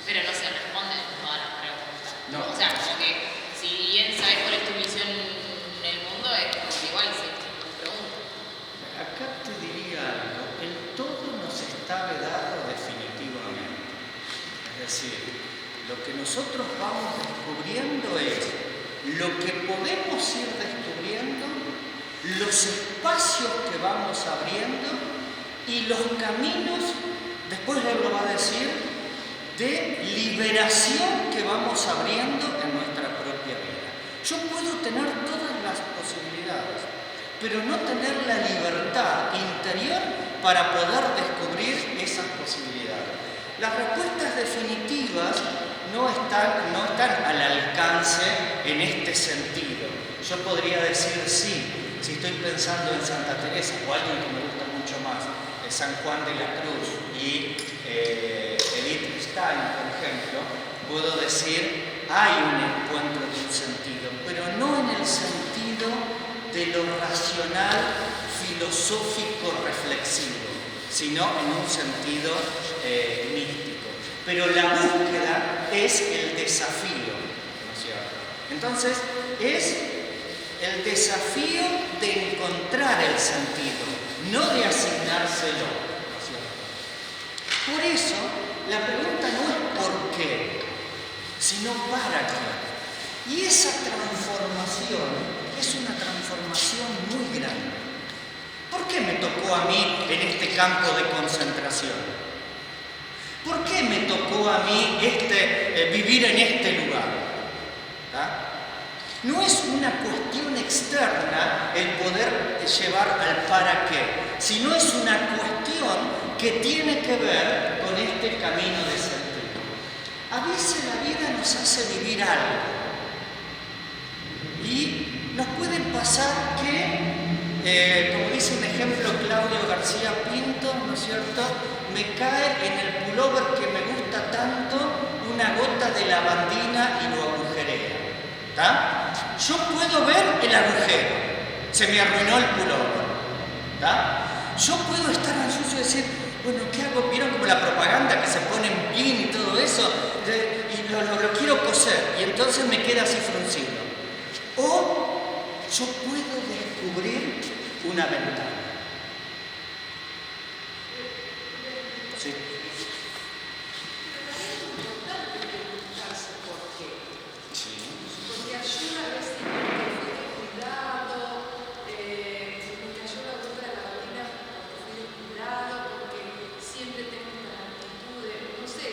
Pero no se responden todas las preguntas. No. O sea, como que si bien sabes cuál es tu misión en el mundo, es como que igual se pregunta. Acá te diría algo, el todo nos está vedado definitivamente. Es decir, lo que nosotros vamos descubriendo es lo que podemos ir descubriendo, los espacios que vamos abriendo y los caminos, después él lo va a decir, de liberación que vamos abriendo en nuestra propia vida. Yo puedo tener todas las posibilidades, pero no tener la libertad interior para poder descubrir esas posibilidades. Las respuestas definitivas no están al alcance en este sentido. Yo podría decir sí, si estoy pensando en Santa Teresa o alguien que me gusta mucho más, San Juan de la Cruz y Edith Stein, por ejemplo, puedo decir hay un encuentro de un sentido, pero no en el sentido de lo racional, filosófico, reflexivo, sino en un sentido místico. Pero la búsqueda es el desafío, ¿no es cierto? Entonces, es el desafío de encontrar el sentido, no de asignárselo, ¿no es cierto? Por eso, la pregunta no es por qué, sino para qué. Y esa transformación es una transformación muy grande. ¿Por qué me tocó a mí en este campo de concentración? ¿Por qué me tocó a mí vivir en este lugar? ¿Ah? No es una cuestión externa el poder llevar al para qué, sino es una cuestión que tiene que ver con este camino de sentido. A veces la vida nos hace vivir algo y nos puede pasar que, como dice un ejemplo Claudio García Pinto, ¿no es cierto?, me cae en el pullover que me gusta tanto una gota de lavandina y lo agujerea. ¿Tá? Yo puedo ver el agujero, se me arruinó el pullover. ¿Tá? Yo puedo estar ansioso y decir, bueno, ¿qué hago? ¿Vieron como la propaganda que se pone en pin y todo eso? Y lo quiero coser y entonces me queda así fruncido. O yo puedo descubrir una ventana. Sí. Porque ayuda a veces a cuidado, me cayó la gota de la lavandina porque fui descuidado, porque siempre tengo una actitud de, no sé,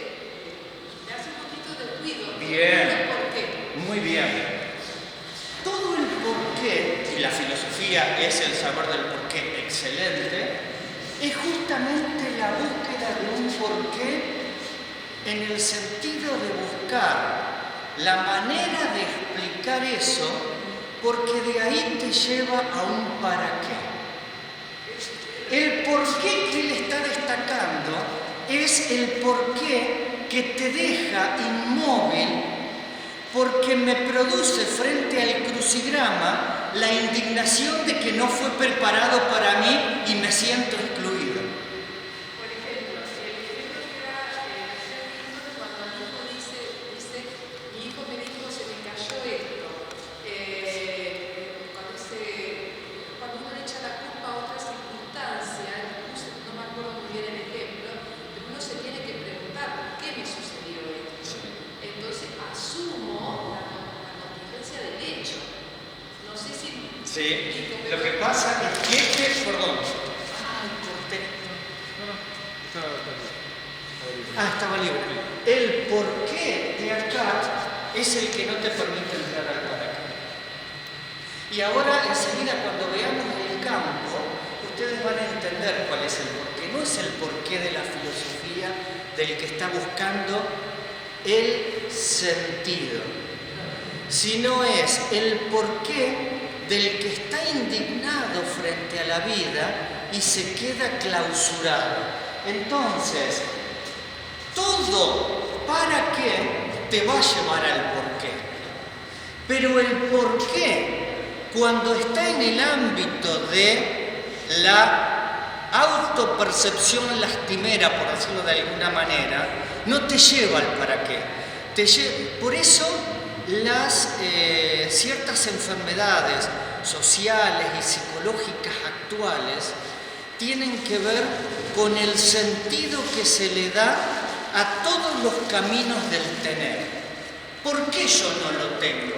me hace un poquito Bien. El por qué. Muy bien. Todo el porqué, y la filosofía es el saber del porqué excelente, es justamente la búsqueda de un porqué en el sentido de buscar la manera de explicar eso, porque de ahí te lleva a un para qué. El porqué que él está destacando es el porqué que te deja inmóvil, porque me produce frente al crucigrama la indignación de que no fue preparado para mí y me siento excluido. Por ejemplo, el ejemplo que da cuando el hijo dice, mi hijo me dijo, se me cayó esto. Cuando uno le echa la culpa a otra circunstancia, no me acuerdo muy bien el ejemplo, pero uno se tiene que preguntar, ¿por qué me sucedió esto? Entonces asumo la contingencia del hecho. No sé si... Sí, lo que pasa es que perdón. Ay, corté. Estaba libre. El porqué de acá es el que no te permite entrar al para qué. Y ahora, enseguida, cuando veamos el campo, ustedes van a entender cuál es el porqué. No es el porqué de la filosofía del que está buscando el sentido, sino es el porqué del que está indignado frente a la vida y se queda clausurado. Entonces, todo para qué te va a llevar al porqué. Pero el porqué, cuando está en el ámbito de la autopercepción lastimera, por decirlo de alguna manera, no te lleva al para qué. Por eso las ciertas enfermedades sociales y psicológicas actuales tienen que ver con el sentido que se le da a todos los caminos del tener. ¿Por qué yo no lo tengo?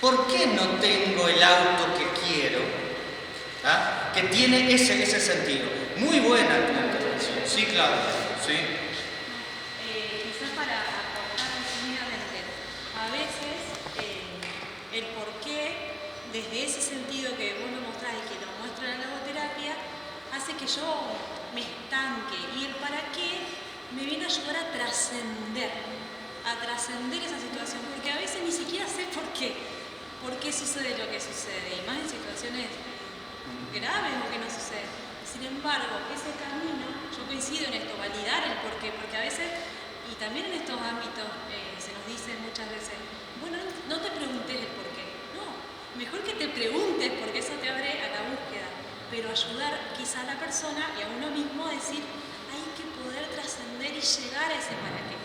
¿Por qué no tengo el auto que quiero? ¿Ah? Que tiene ese sentido. Muy buena tu intervención. Sí, Claudia. Sí. Quizás para aportar resumidamente, a veces el porqué, desde ese sentido que vos lo mostrás y que lo muestra la logoterapia, hace que yo me estanque, y el para qué me viene a ayudar a trascender esa situación, porque a veces ni siquiera sé por qué sucede lo que sucede, y más en situaciones graves o que no sucede. Sin embargo, ese camino, yo coincido en esto, validar el porqué, porque a veces, y también en estos ámbitos, se nos dice muchas veces, bueno, no te preguntes el porqué. No, mejor que te preguntes, porque eso te abre a la búsqueda, pero ayudar quizá a la persona y a uno mismo a decir, hay que poder trascender y llegar a ese para qué.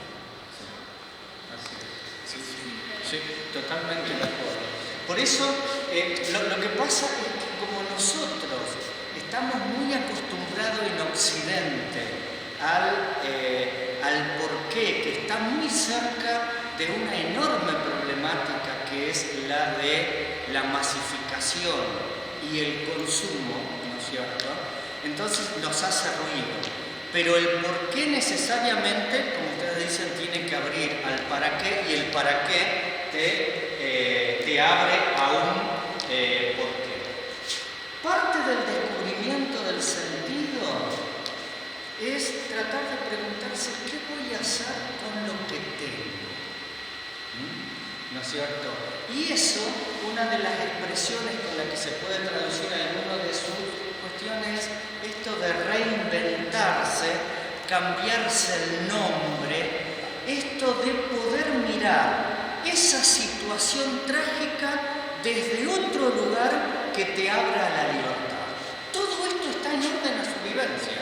Sí, totalmente de acuerdo. Por eso, lo que pasa es que como nosotros estamos muy acostumbrados en Occidente al porqué, que está muy cerca de una enorme problemática que es la de la masificación y el consumo, ¿no es cierto? Entonces nos hace ruido. Pero el porqué necesariamente, como ustedes dicen, tiene que abrir al para qué, y el para qué te abre a un porqué. Parte del descubrimiento del sentido es tratar de preguntarse qué voy a hacer con lo que tengo. ¿No es cierto? Y eso, una de las expresiones con las que se puede traducir alguno de sus cuestiones, esto de reinventarse, cambiarse el nombre, esto de poder mirar esa situación trágica desde otro lugar que te abra la libertad. Todo esto está en orden a su vivencia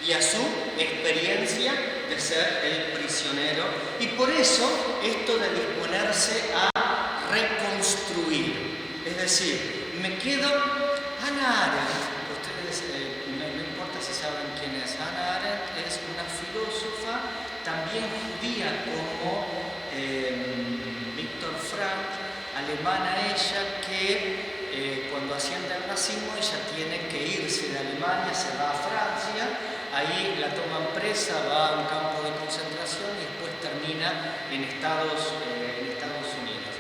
y a su experiencia de ser el prisionero, y por eso esto de disponerse a reconstruir. Es decir, me quedo. Hannah Arendt, ustedes no importa si saben quién es. Hannah Arendt es una filósofa también judía como Viktor Frankl, alemana ella, que cuando asciende al nazismo ella tiene que irse de Alemania, se va a Francia, ahí la toman presa, va a un campo de concentración y después termina femenina en Estados Unidos.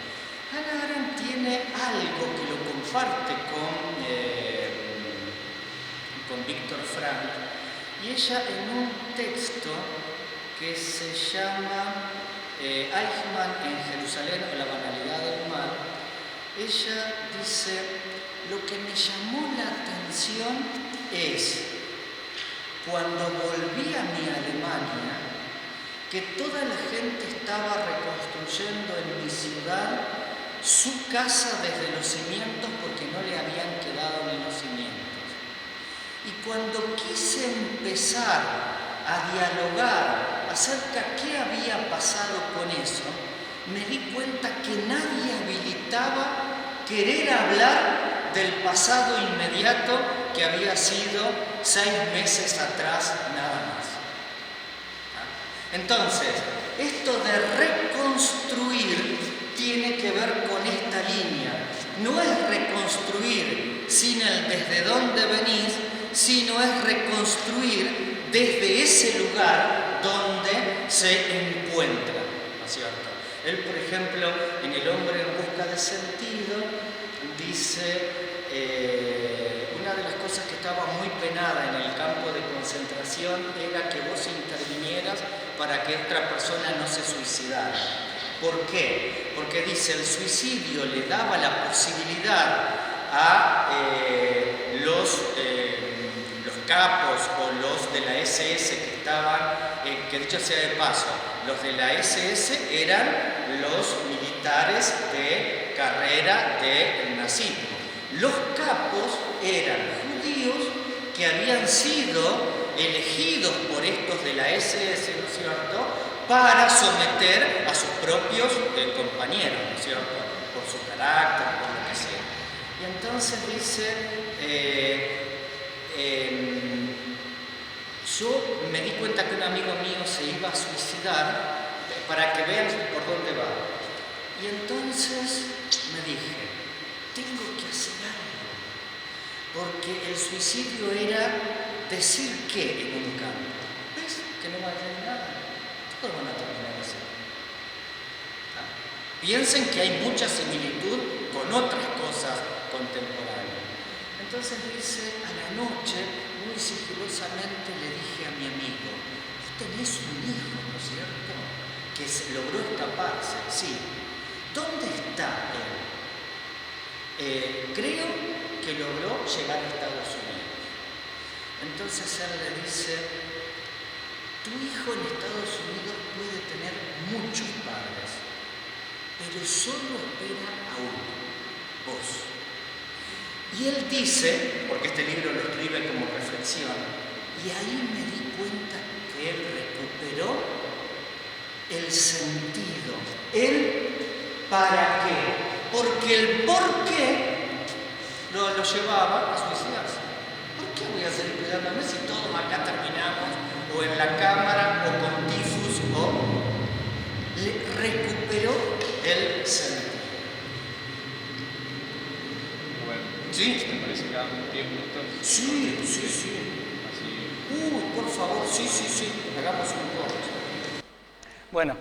Hannah Arendt tiene algo que lo comparte con Viktor Frankl, y ella en un texto que se llama Eichmann en Jerusalén o la banalidad del mal, ella dice: lo que me llamó la atención es, cuando volví a mi Alemania, que toda la gente estaba reconstruyendo en mi ciudad su casa desde los cimientos porque no le habían quedado ni los cimientos. Y cuando quise empezar a dialogar acerca de qué había pasado con eso, me di cuenta que nadie habilitaba querer hablar del pasado inmediato que había sido 6 meses atrás nada más. Entonces, esto de reconstruir tiene que ver con esta línea. No es reconstruir sin el desde dónde venís, sino es reconstruir desde ese lugar donde se encuentra, ¿no es cierto? Él, por ejemplo, en El hombre en busca de sentido, dice, una de las cosas que estaba muy penada en el campo de concentración era que vos intervinieras para que otra persona no se suicidara. ¿Por qué? Porque dice, el suicidio le daba la posibilidad a los capos o los de la SS que estaban, que dicho sea de paso, los de la SS eran los militares de carrera del nazismo. Los capos eran judíos que habían sido elegidos por estos de la SS, ¿no es cierto?, para someter a sus propios compañeros, ¿no es cierto?, por su carácter, por lo que sea. Y entonces dice, yo me di cuenta que un amigo mío se iba a suicidar, para que vean por dónde va. Y entonces me dije, tengo que hacer algo, porque el suicidio era decir qué en un campo. ¿Ves que no va a tener nada? Todos van a terminar así. Piensen que hay mucha similitud con otras cosas contemporáneas. Entonces dice, a la noche, muy sigilosamente le dije a mi amigo, vos tenés un hijo, ¿no es cierto?, que logró escaparse. Sí. ¿Dónde está él? Creo que logró llegar a Estados Unidos. Entonces él le dice, tu hijo en Estados Unidos puede tener muchos padres, pero solo espera a uno, vos. Y él dice, porque este libro lo escribe como reflexión, y ahí me di cuenta que él recuperó el sentido. ¿El para qué? Porque el por qué lo llevaba a suicidarse. ¿Por qué voy a seguir cuidándome si todos acá terminamos o en la cámara o con tifus o... Le recuperó el sentido. ¿Sí? ¿Te parece que damos 10 minutos? Sí. Así. Por favor, sí. Hagamos un corte. Bueno,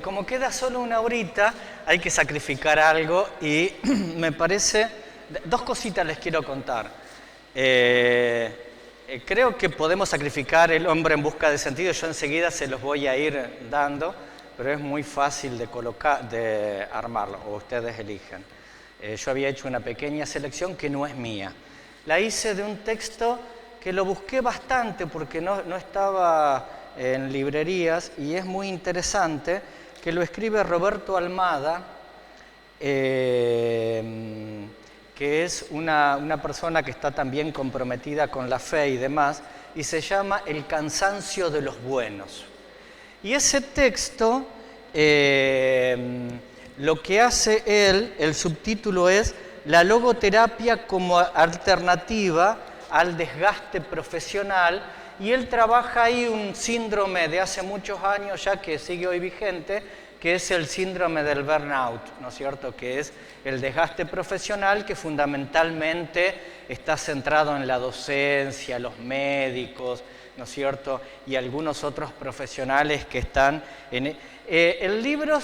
como queda solo una horita, hay que sacrificar algo y me parece... 2 cositas les quiero contar. Creo que podemos sacrificar El hombre en busca de sentido. Yo enseguida se los voy a ir dando, pero es muy fácil de armarlo, o ustedes eligen. Yo había hecho una pequeña selección que no es mía. La hice de un texto que lo busqué bastante porque no estaba en librerías y es muy interesante, que lo escribe Roberto Almada, que es una persona que está también comprometida con la fe y demás, y se llama El cansancio de los buenos. Y ese texto... lo que hace él, el subtítulo es La logoterapia como alternativa al desgaste profesional, y él trabaja ahí un síndrome de hace muchos años ya que sigue hoy vigente, que es el síndrome del burnout, ¿no es cierto?, que es el desgaste profesional que fundamentalmente está centrado en la docencia, los médicos, ¿no es cierto?, y algunos otros profesionales que están en... el libro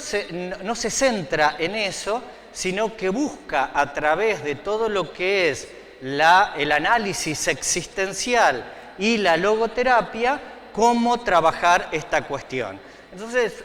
no se centra en eso, sino que busca a través de todo lo que es el análisis existencial y la logoterapia, cómo trabajar esta cuestión. Entonces,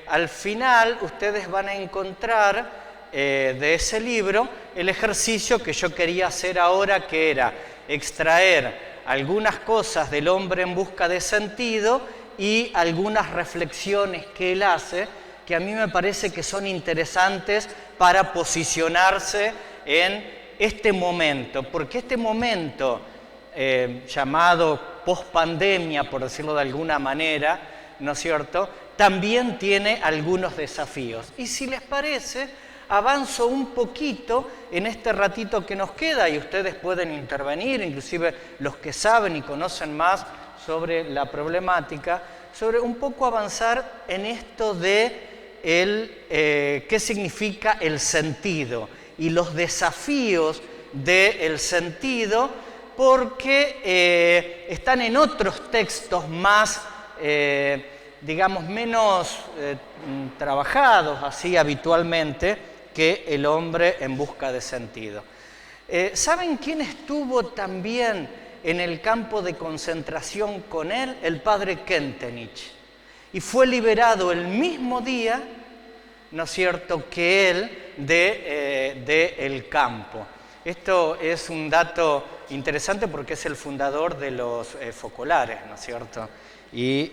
al final ustedes van a encontrar de ese libro el ejercicio que yo quería hacer ahora, que era extraer algunas cosas del hombre en busca de sentido y algunas reflexiones que él hace, que a mí me parece que son interesantes para posicionarse en este momento, porque este momento llamado post-pandemia, por decirlo de alguna manera, ¿no es cierto?, también tiene algunos desafíos. Y si les parece, avanzo un poquito en este ratito que nos queda y ustedes pueden intervenir, inclusive los que saben y conocen más sobre la problemática, sobre un poco avanzar en esto de qué significa el sentido y los desafíos del sentido, porque están en otros textos más, digamos, menos trabajados así habitualmente que el hombre en busca de sentido. ¿Saben quién estuvo también en el campo de concentración con él? El padre Kentenich. Y fue liberado el mismo día, ¿no es cierto?, que él del campo. Esto es un dato interesante porque es el fundador de los focolares, ¿no es cierto? Y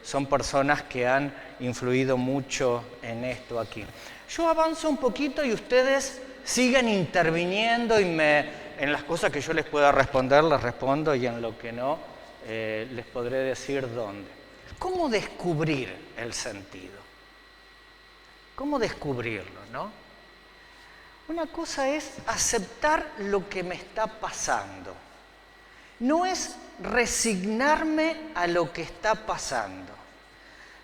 son personas que han influido mucho en esto aquí. Yo avanzo un poquito y ustedes siguen interviniendo y en las cosas que yo les pueda responder, les respondo, y en lo que no, les podré decir dónde. ¿Cómo descubrir el sentido? ¿Cómo descubrirlo, no? Una cosa es aceptar lo que me está pasando. No es resignarme a lo que está pasando.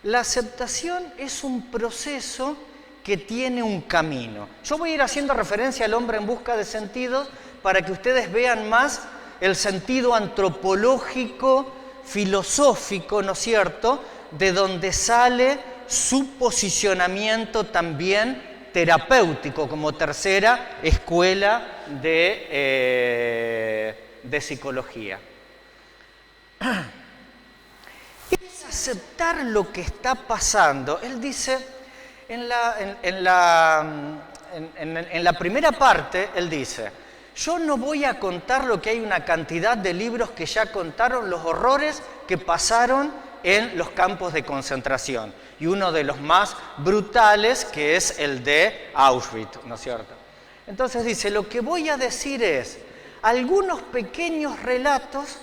La aceptación es un proceso que tiene un camino. Yo voy a ir haciendo referencia al hombre en busca de sentidos para que ustedes vean más el sentido antropológico, filosófico, ¿no es cierto?, de donde sale su posicionamiento también terapéutico como tercera escuela de psicología. Es aceptar lo que está pasando. Él dice, en la primera parte, él dice, yo no voy a contar lo que hay una cantidad de libros que ya contaron los horrores que pasaron en los campos de concentración. Y uno de los más brutales, que es el de Auschwitz, ¿no es cierto? Entonces dice, lo que voy a decir es algunos pequeños relatos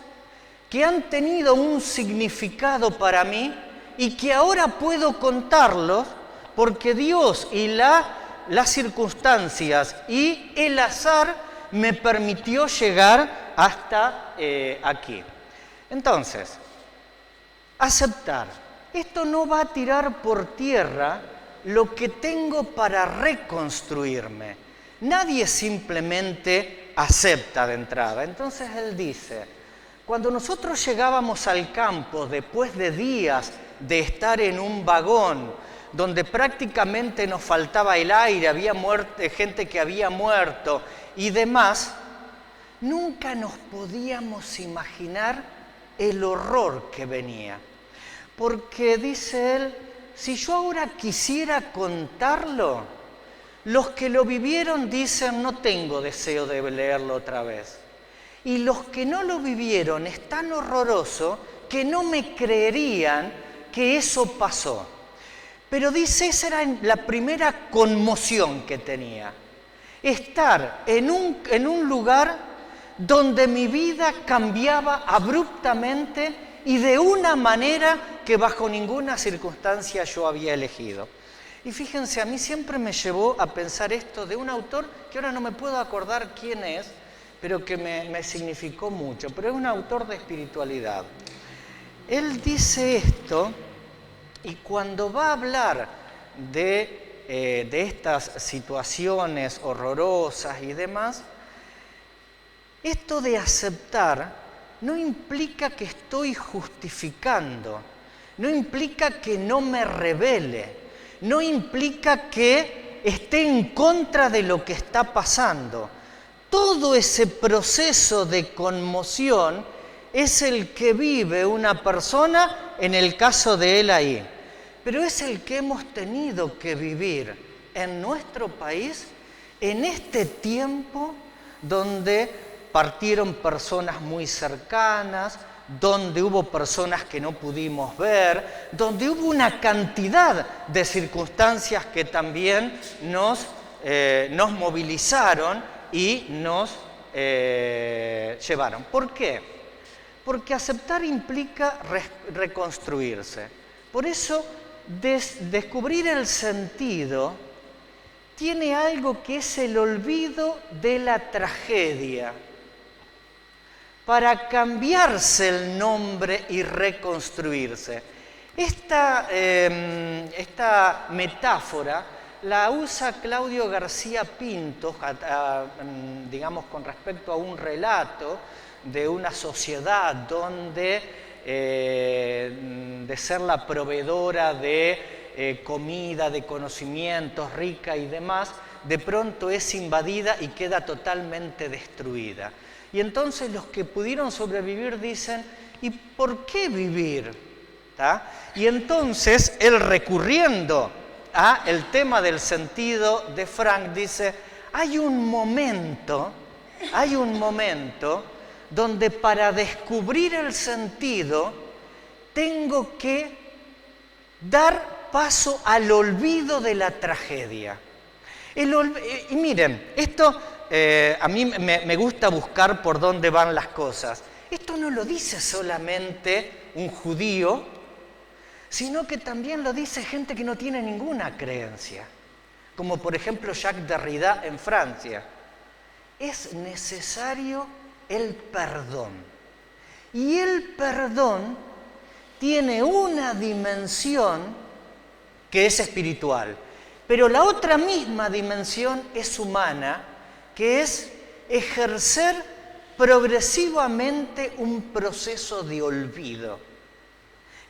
que han tenido un significado para mí y que ahora puedo contarlos porque Dios y las circunstancias y el azar me permitió llegar hasta aquí. Entonces, aceptar. Esto no va a tirar por tierra lo que tengo para reconstruirme. Nadie simplemente acepta de entrada. Entonces él dice, cuando nosotros llegábamos al campo después de días de estar en un vagón donde prácticamente nos faltaba el aire, había gente que había muerto y demás, nunca nos podíamos imaginar el horror que venía. Porque, dice él, si yo ahora quisiera contarlo, los que lo vivieron dicen, no tengo deseo de leerlo otra vez. Y los que no lo vivieron es tan horroroso que no me creerían que eso pasó. Pero dice, esa era la primera conmoción que tenía. Estar en un lugar donde mi vida cambiaba abruptamente y de una manera que bajo ninguna circunstancia yo había elegido. Y fíjense, a mí siempre me llevó a pensar esto de un autor que ahora no me puedo acordar quién es, pero que me significó mucho, pero es un autor de espiritualidad. Él dice esto y cuando va a hablar de estas situaciones horrorosas y demás, esto de aceptar no implica que estoy justificando, no implica que no me rebele, no implica que esté en contra de lo que está pasando. Todo ese proceso de conmoción es el que vive una persona, en el caso de él ahí, pero es el que hemos tenido que vivir en nuestro país en este tiempo donde partieron personas muy cercanas, donde hubo personas que no pudimos ver, donde hubo una cantidad de circunstancias que también nos movilizaron y nos llevaron. ¿Por qué? Porque aceptar implica reconstruirse. Por eso, descubrir el sentido tiene algo que es el olvido de la tragedia, para cambiarse el nombre y reconstruirse. Esta metáfora la usa Claudio García Pinto, digamos, con respecto a un relato de una sociedad donde, de ser la proveedora de comida, de conocimientos, rica y demás, de pronto es invadida y queda totalmente destruida. Y entonces los que pudieron sobrevivir dicen, ¿y por qué vivir? ¿Tá? Y entonces él, recurriendo a el tema del sentido de Frank, dice, hay un momento donde para descubrir el sentido tengo que dar paso al olvido de la tragedia. Y miren, esto a mí me gusta buscar por dónde van las cosas. Esto no lo dice solamente un judío, sino que también lo dice gente que no tiene ninguna creencia, como por ejemplo Jacques Derrida en Francia. Es necesario el perdón. Y el perdón tiene una dimensión que es espiritual, pero la otra misma dimensión es humana, que es ejercer progresivamente un proceso de olvido,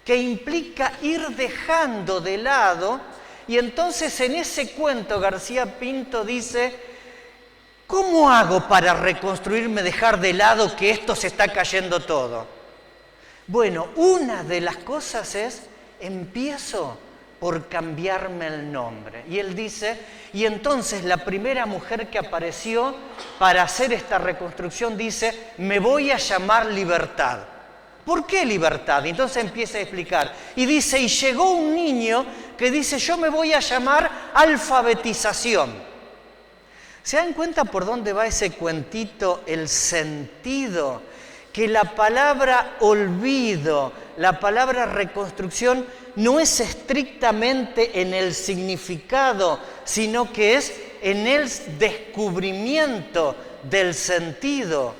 que implica ir dejando de lado, y entonces en ese cuento García Pinto dice, ¿cómo hago para reconstruirme, dejar de lado que esto se está cayendo todo? Bueno, una de las cosas es, empiezo por cambiarme el nombre. Y él dice, y entonces la primera mujer que apareció para hacer esta reconstrucción dice, me voy a llamar Libertad. ¿Por qué Libertad? Y entonces empieza a explicar. Y dice, y llegó un niño que dice, yo me voy a llamar Alfabetización. ¿Se dan cuenta por dónde va ese cuentito, el sentido? Que la palabra olvido, la palabra reconstrucción, no es estrictamente en el significado, sino que es en el descubrimiento del sentido.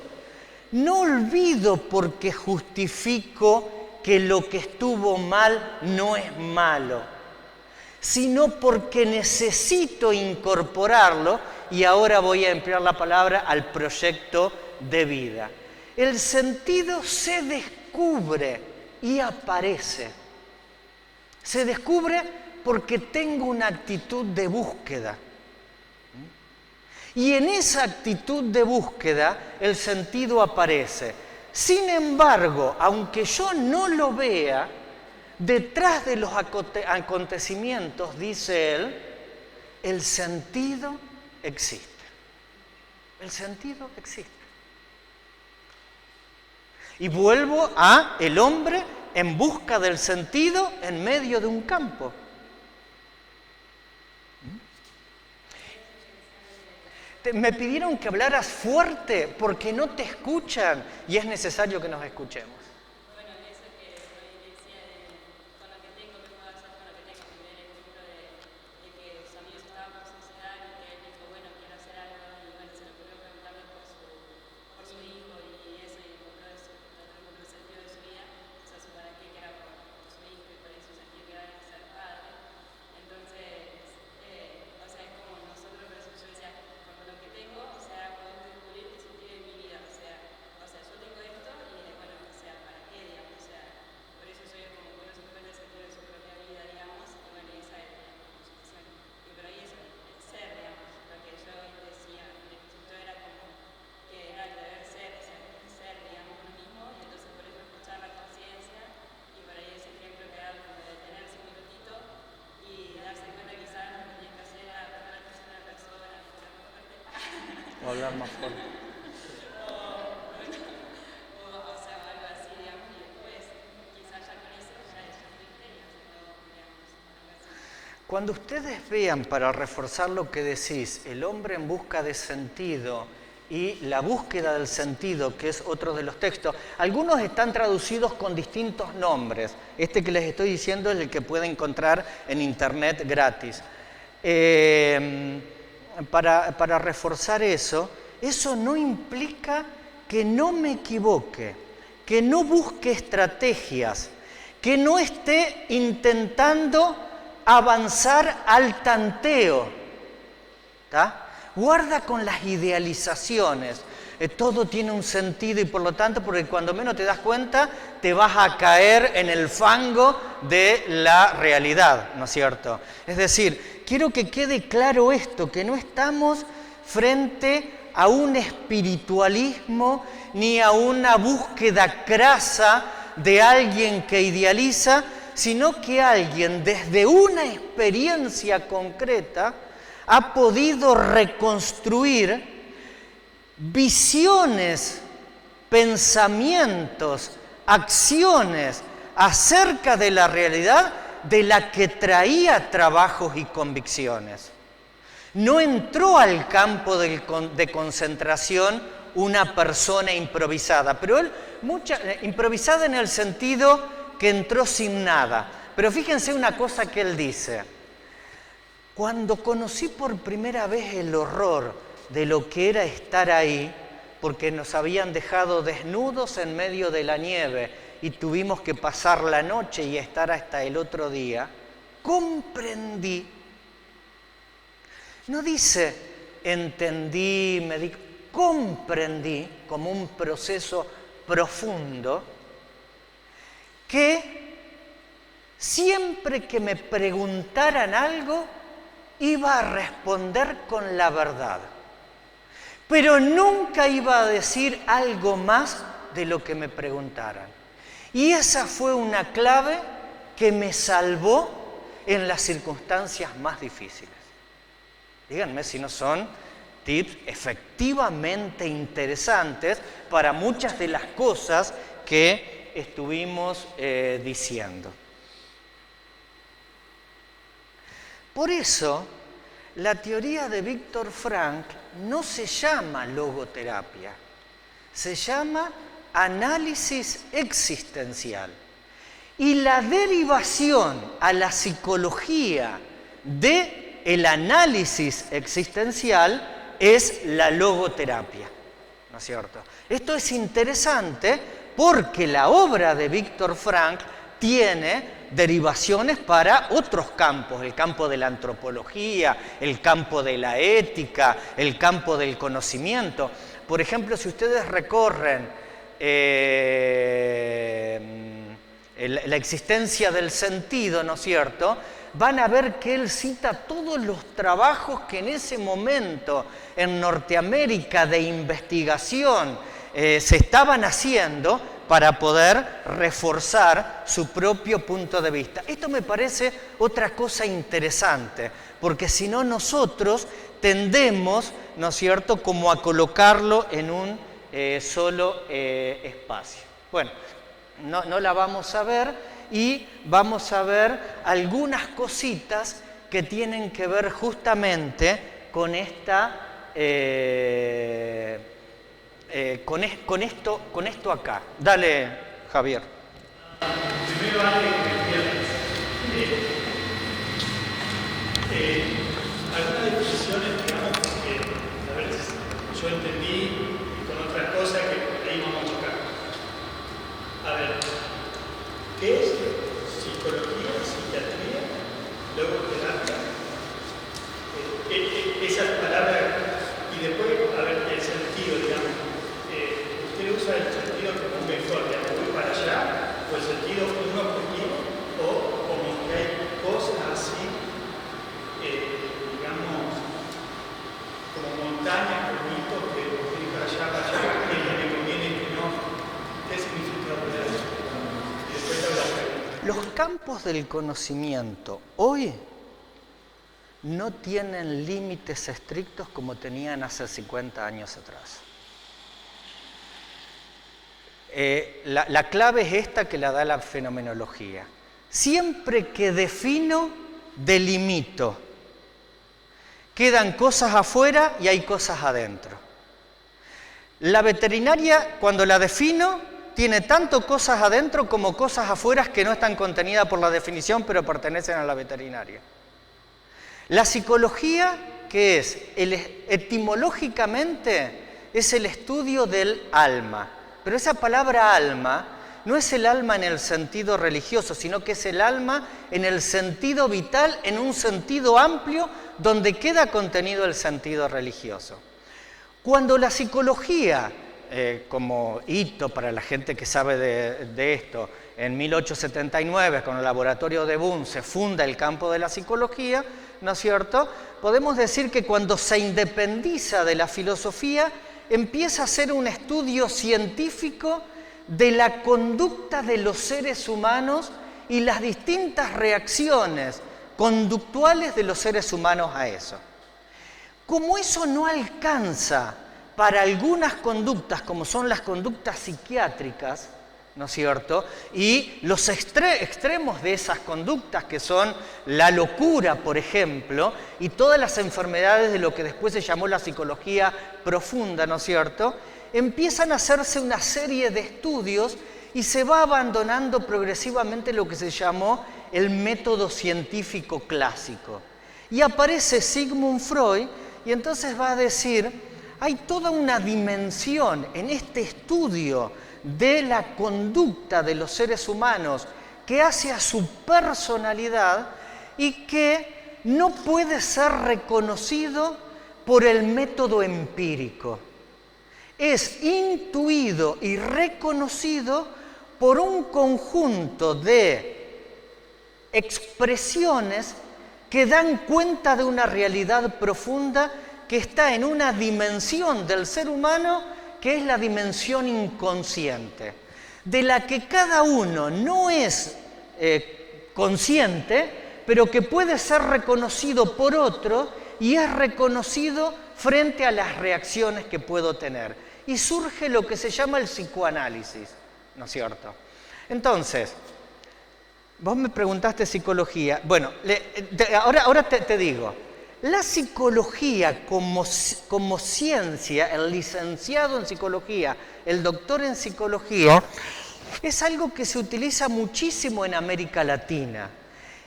No olvido porque justifico que lo que estuvo mal no es malo, sino porque necesito incorporarlo, y ahora voy a emplear la palabra, al proyecto de vida. El sentido se descubre y aparece. Se descubre porque tengo una actitud de búsqueda. Y en esa actitud de búsqueda el sentido aparece. Sin embargo, aunque yo no lo vea, detrás de los acontecimientos, dice él, el sentido existe. El sentido existe. Y vuelvo a el hombre en busca del sentido en medio de un campo. Me pidieron que hablaras fuerte porque no te escuchan y es necesario que nos escuchemos. Bueno, eso que hoy decía con lo que tengo, que puedo hacer con lo que tengo. Me dio el ejemplo de que sus amigos estaban por suicidar y que él dijo, bueno, quiero hacer algo. Y bueno, se le ocurrió preguntarle por su hijo y eso, y encontró el sentido de su vida. O sea, su para qué, que era por su hijo, y por eso sentía que era ser padre. Entonces, o sea, es como nosotros, por eso yo decía, con lo que tengo, o sea, poder descubrir el sentido de mi vida. O sea, yo tengo esto y bueno, O hablar más fuerte. O sea, algo así, digamos, y después quizás ya con eso ya fuiste y haciendo, digamos, algo así. Cuando ustedes vean, para reforzar lo que decís, el hombre en busca de sentido y la búsqueda del sentido, que es otro de los textos, algunos están traducidos con distintos nombres. Este que les estoy diciendo es el que pueden encontrar en internet gratis. Para reforzar eso no implica que no me equivoque, que no busque estrategias, que no esté intentando avanzar al tanteo. ¿Tá? Guarda con las idealizaciones. Todo tiene un sentido y por lo tanto, porque cuando menos te das cuenta, te vas a caer en el fango de la realidad, ¿no es cierto? Es decir, quiero que quede claro esto, que no estamos frente a un espiritualismo ni a una búsqueda crasa de alguien que idealiza, sino que alguien desde una experiencia concreta ha podido reconstruir visiones, pensamientos, acciones acerca de la realidad de la que traía trabajos y convicciones. No entró al campo de concentración una persona improvisada, pero él, improvisada en el sentido que entró sin nada. Pero fíjense una cosa que él dice: cuando conocí por primera vez el horror de lo que era estar ahí, porque nos habían dejado desnudos en medio de la nieve y tuvimos que pasar la noche y estar hasta el otro día, comprendí. No dice entendí, comprendí como un proceso profundo que siempre que me preguntaran algo iba a responder con la verdad, pero nunca iba a decir algo más de lo que me preguntaran. Y esa fue una clave que me salvó en las circunstancias más difíciles. Díganme si no son tips efectivamente interesantes para muchas de las cosas que estuvimos diciendo. Por eso, la teoría de Viktor Frankl no se llama logoterapia, se llama análisis existencial. Y la derivación a la psicología del análisis existencial es la logoterapia, ¿no es cierto? Esto es interesante porque la obra de Viktor Frankl tiene derivaciones para otros campos, el campo de la antropología, el campo de la ética, el campo del conocimiento. Por ejemplo, si ustedes recorren la existencia del sentido, ¿no es cierto?, van a ver que él cita todos los trabajos que en ese momento en Norteamérica de investigación se estaban haciendo para poder reforzar su propio punto de vista. Esto me parece otra cosa interesante, porque si no nosotros tendemos, ¿no es cierto?, como a colocarlo en un solo espacio. Bueno, no la vamos a ver y vamos a ver algunas cositas que tienen que ver justamente con esta... con esto acá. Dale, Javier. Primero, algunas definiciones, digamos, que a ver si yo entendí con otras cosas que ahí vamos a chocar. A ver, ¿qué es psicología, psiquiatría, logoterapia? Esas palabras, y después, a ver, el sentido, digamos. ¿Usted usa el sentido como un vector, digamos, voy para allá, o el sentido como un objetivo, o como que hay cosas así, digamos, como montañas, como hitos, que voy para allá, que me conviene que no? ¿Qué significa eso? Y después habla. Los campos del conocimiento hoy no tienen límites estrictos como tenían hace 50 años atrás. La clave es esta que la da la fenomenología. Siempre que defino, delimito. Quedan cosas afuera y hay cosas adentro. La veterinaria, cuando la defino, tiene tanto cosas adentro como cosas afuera que no están contenidas por la definición, pero pertenecen a la veterinaria. La psicología, ¿qué es? Etimológicamente es el estudio del alma. Pero esa palabra alma no es el alma en el sentido religioso, sino que es el alma en el sentido vital, en un sentido amplio, donde queda contenido el sentido religioso. Cuando la psicología, como hito para la gente que sabe de esto, en 1879, con el laboratorio de Boone, se funda el campo de la psicología, ¿no es cierto? Podemos decir que cuando se independiza de la filosofía, empieza a ser un estudio científico de la conducta de los seres humanos y las distintas reacciones conductuales de los seres humanos a eso. Como eso no alcanza para algunas conductas, como son las conductas psiquiátricas, ¿no es cierto? Y los extremos de esas conductas, que son la locura, por ejemplo, y todas las enfermedades de lo que después se llamó la psicología profunda, ¿no es cierto?, empiezan a hacerse una serie de estudios y se va abandonando progresivamente lo que se llamó el método científico clásico. Y aparece Sigmund Freud y entonces va a decir, hay toda una dimensión en este estudio de la conducta de los seres humanos que hace a su personalidad y que no puede ser reconocido por el método empírico. Es intuido y reconocido por un conjunto de expresiones que dan cuenta de una realidad profunda que está en una dimensión del ser humano que es la dimensión inconsciente, de la que cada uno no es consciente, pero que puede ser reconocido por otro y es reconocido frente a las reacciones que puedo tener. Y surge lo que se llama el psicoanálisis, ¿no es cierto? Entonces, vos me preguntaste psicología. Bueno, ahora te digo, la psicología como ciencia, el licenciado en psicología, el doctor en psicología, es algo que se utiliza muchísimo en América Latina.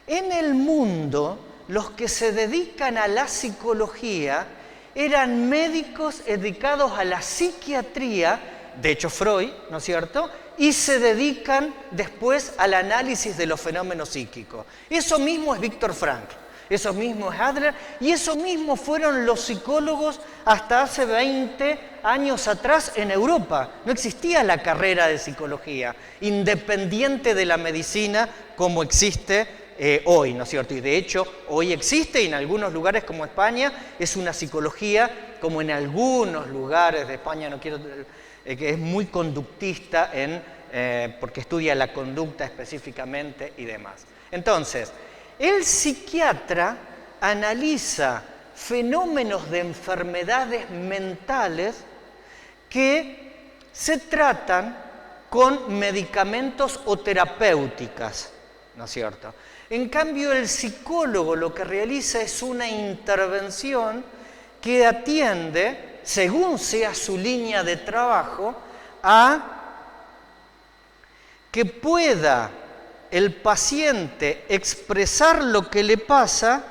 En el mundo, los que se dedican a la psicología eran médicos dedicados a la psiquiatría, de hecho Freud, ¿no es cierto?, y se dedican después al análisis de los fenómenos psíquicos. Eso mismo es Viktor Frankl, eso mismo es Adler, y eso mismo fueron los psicólogos hasta hace 20 años atrás en Europa. No existía la carrera de psicología, independiente de la medicina como existe hoy, ¿no es cierto? Y de hecho, hoy existe y en algunos lugares como España es una psicología, como en algunos lugares de España, no quiero, que es muy conductista porque estudia la conducta específicamente y demás. Entonces, el psiquiatra analiza fenómenos de enfermedades mentales que se tratan con medicamentos o terapéuticas, ¿no es cierto? En cambio, el psicólogo lo que realiza es una intervención que atiende, según sea su línea de trabajo, a que pueda el paciente expresar lo que le pasa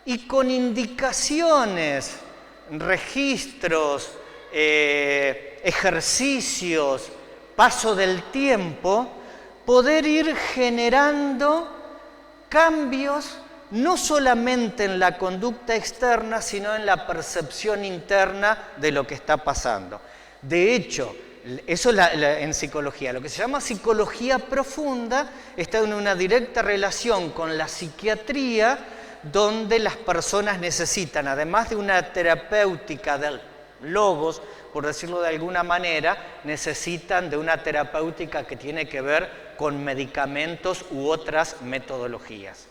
y con indicaciones, registros, ejercicios, paso del tiempo, poder ir generando cambios no solamente en la conducta externa, sino en la percepción interna de lo que está pasando. De hecho, eso en psicología. Lo que se llama psicología profunda está en una directa relación con la psiquiatría, donde las personas necesitan, además de una terapéutica del logos, por decirlo de alguna manera, necesitan de una terapéutica que tiene que ver con medicamentos u otras metodologías,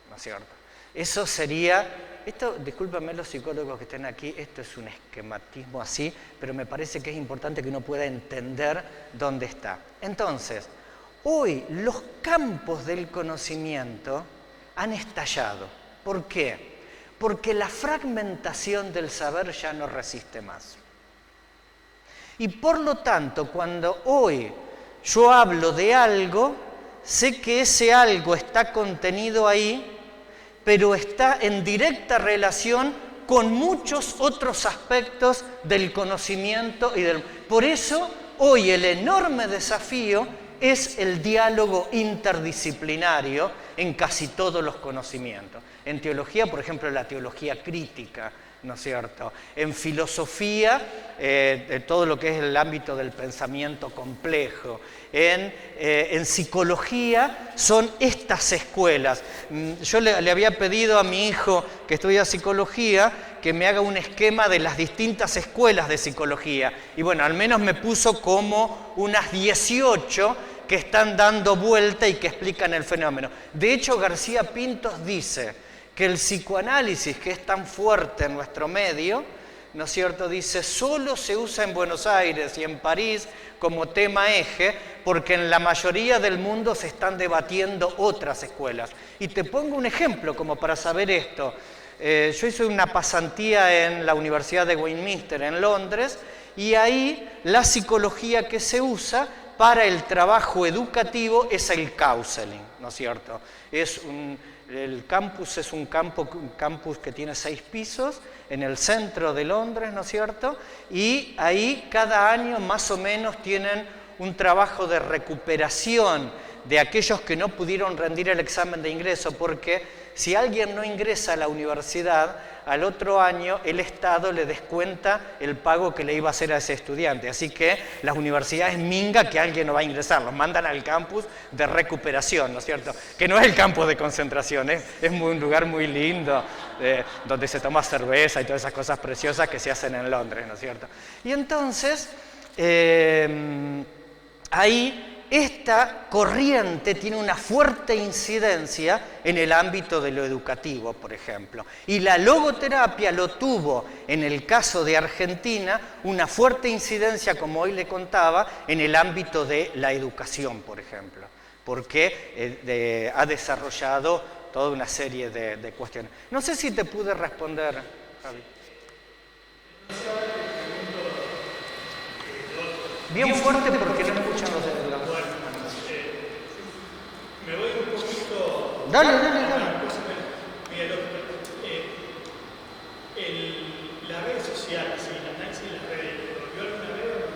¿no es cierto? Eso sería... Esto, discúlpenme los psicólogos que estén aquí, esto es un esquematismo así, pero me parece que es importante que uno pueda entender dónde está. Entonces, hoy los campos del conocimiento han estallado. ¿Por qué? Porque la fragmentación del saber ya no resiste más. Y por lo tanto, cuando hoy yo hablo de algo, sé que ese algo está contenido ahí, pero está en directa relación con muchos otros aspectos del conocimiento y del... Por eso, hoy el enorme desafío es el diálogo interdisciplinario en casi todos los conocimientos. En teología, por ejemplo, la teología crítica, ¿no es cierto? En filosofía, todo lo que es el ámbito del pensamiento complejo. En psicología son estas escuelas. Yo le había pedido a mi hijo que estudia psicología que me haga un esquema de las distintas escuelas de psicología. Y bueno, al menos me puso como unas 18 que están dando vuelta y que explican el fenómeno. De hecho, García Pintos dice que el psicoanálisis, que es tan fuerte en nuestro medio, ¿no es cierto?, dice, solo se usa en Buenos Aires y en París como tema eje, porque en la mayoría del mundo se están debatiendo otras escuelas. Y te pongo un ejemplo como para saber esto. Yo hice una pasantía en la Universidad de Westminster en Londres, y ahí la psicología que se usa para el trabajo educativo es el counseling, ¿no es cierto? El campus es un campus que tiene 6 pisos en el centro de Londres, ¿no es cierto? Y ahí cada año más o menos tienen un trabajo de recuperación de aquellos que no pudieron rendir el examen de ingreso, porque si alguien no ingresa a la universidad, al otro año el Estado le descuenta el pago que le iba a hacer a ese estudiante. Así que las universidades minga que alguien no va a ingresar, los mandan al campus de recuperación, ¿no es cierto? Que no es el campo de concentración, es un lugar muy lindo, donde se toma cerveza y todas esas cosas preciosas que se hacen en Londres, ¿no es cierto? Y entonces, ahí esta corriente tiene una fuerte incidencia en el ámbito de lo educativo, por ejemplo. Y la logoterapia lo tuvo, en el caso de Argentina, una fuerte incidencia, como hoy le contaba, en el ámbito de la educación, por ejemplo, porque ha desarrollado toda una serie de cuestiones. No sé si te pude responder, Javi. Bien fuerte porque no escuchan los de la... Me voy un poquito... Dale. Mira, las redes sociales, sí, el análisis de las redes, ¿lo vio alguna vez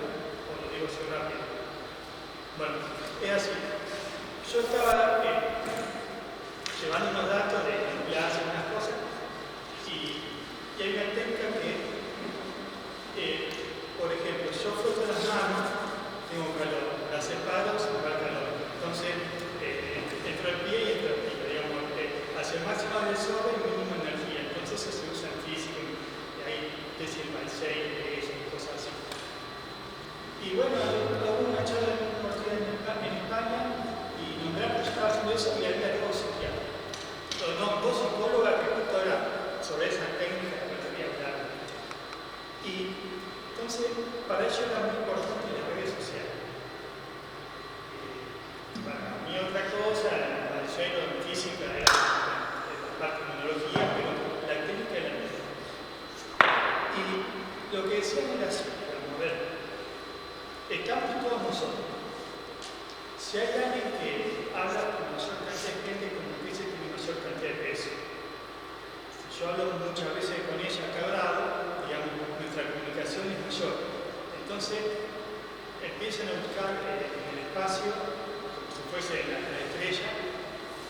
o lo digo así rápido? Bueno, es así. Yo estaba llevando unos datos de clases, unas cosas, y hay una técnica que, por ejemplo, yo froto las manos, tengo calor, las separo, se me va el calor. Entonces, entro el pie y entro el pie, digamos, hacia el máximo del desorden y mínimo energía. Entonces, eso se usa en física, y hay decimal 6, y cosas así. Y bueno, hubo una charla de universidad en España y nombraron que yo estaba haciendo eso y había 2 psiquiatras. No, 2 psicólogas que justo hablan sobre esa técnica que me quería hablar. Y entonces, para ello era muy importante las redes sociales. Para mí otra cosa, el suelo en física era la parte de tecnología, pero la técnica era la misma. Y lo que decían era así, a ver, estamos todos nosotros. Si hay alguien que habla con mayor cantidad de gente, como que dice que tiene mayor cantidad de peso. Si yo hablo muchas veces con ella acá al lado, digamos, nuestra comunicación es mayor. Entonces, empiezan a buscar en el espacio, como si fuese la estrella,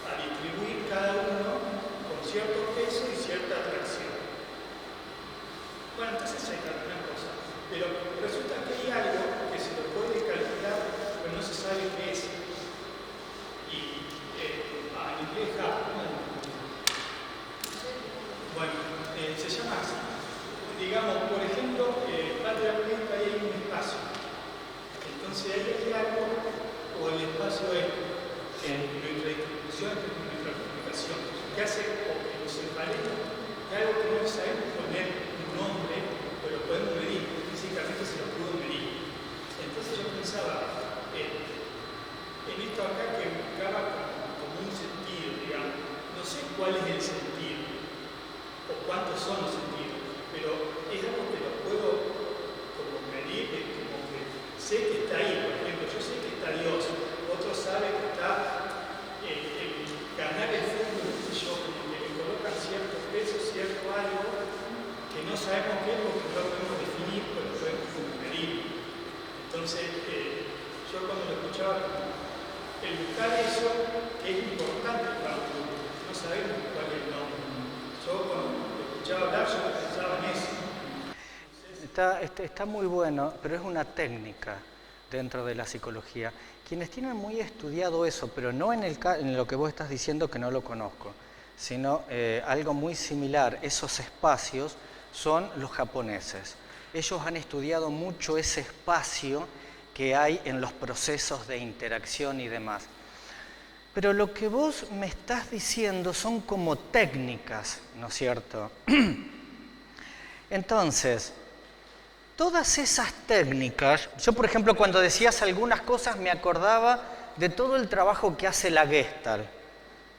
a distribuir cada uno con cierto peso y cierta atracción. Bueno, entonces hay alguna cosa. Pero resulta que hay algo que se lo puede calcular, pero no se sabe qué es. Y en inglés, bueno, se llama así. Digamos, por ejemplo, patria ambiente ahí hay un espacio. Entonces hay algo, o el espacio es nuestra distribución, nuestra comunicación, que hace o que nos cuál es el sentido o cuántos son los sentidos, pero es algo que lo puedo como medir, como que sé que está ahí. Por ejemplo, yo sé que está Dios, otro sabe que está el ganar el fútbol, yo como que le colocan cierto peso, cierto algo que no sabemos qué es porque no lo podemos definir, pero lo podemos medir. Entonces, yo cuando lo escuchaba, el buscar eso, que es importante para uno, no sabemos cuál es el nombre. Yo cuando lo escuchaba hablar, yo pensaba en eso. Está muy bueno, pero es una técnica dentro de la psicología. Quienes tienen muy estudiado eso, pero no en lo que vos estás diciendo, que no lo conozco, sino algo muy similar, esos espacios, son los japoneses. Ellos han estudiado mucho ese espacio que hay en los procesos de interacción y demás. Pero lo que vos me estás diciendo son como técnicas, ¿no es cierto? Entonces, todas esas técnicas, yo por ejemplo cuando decías algunas cosas me acordaba de todo el trabajo que hace la Gestalt,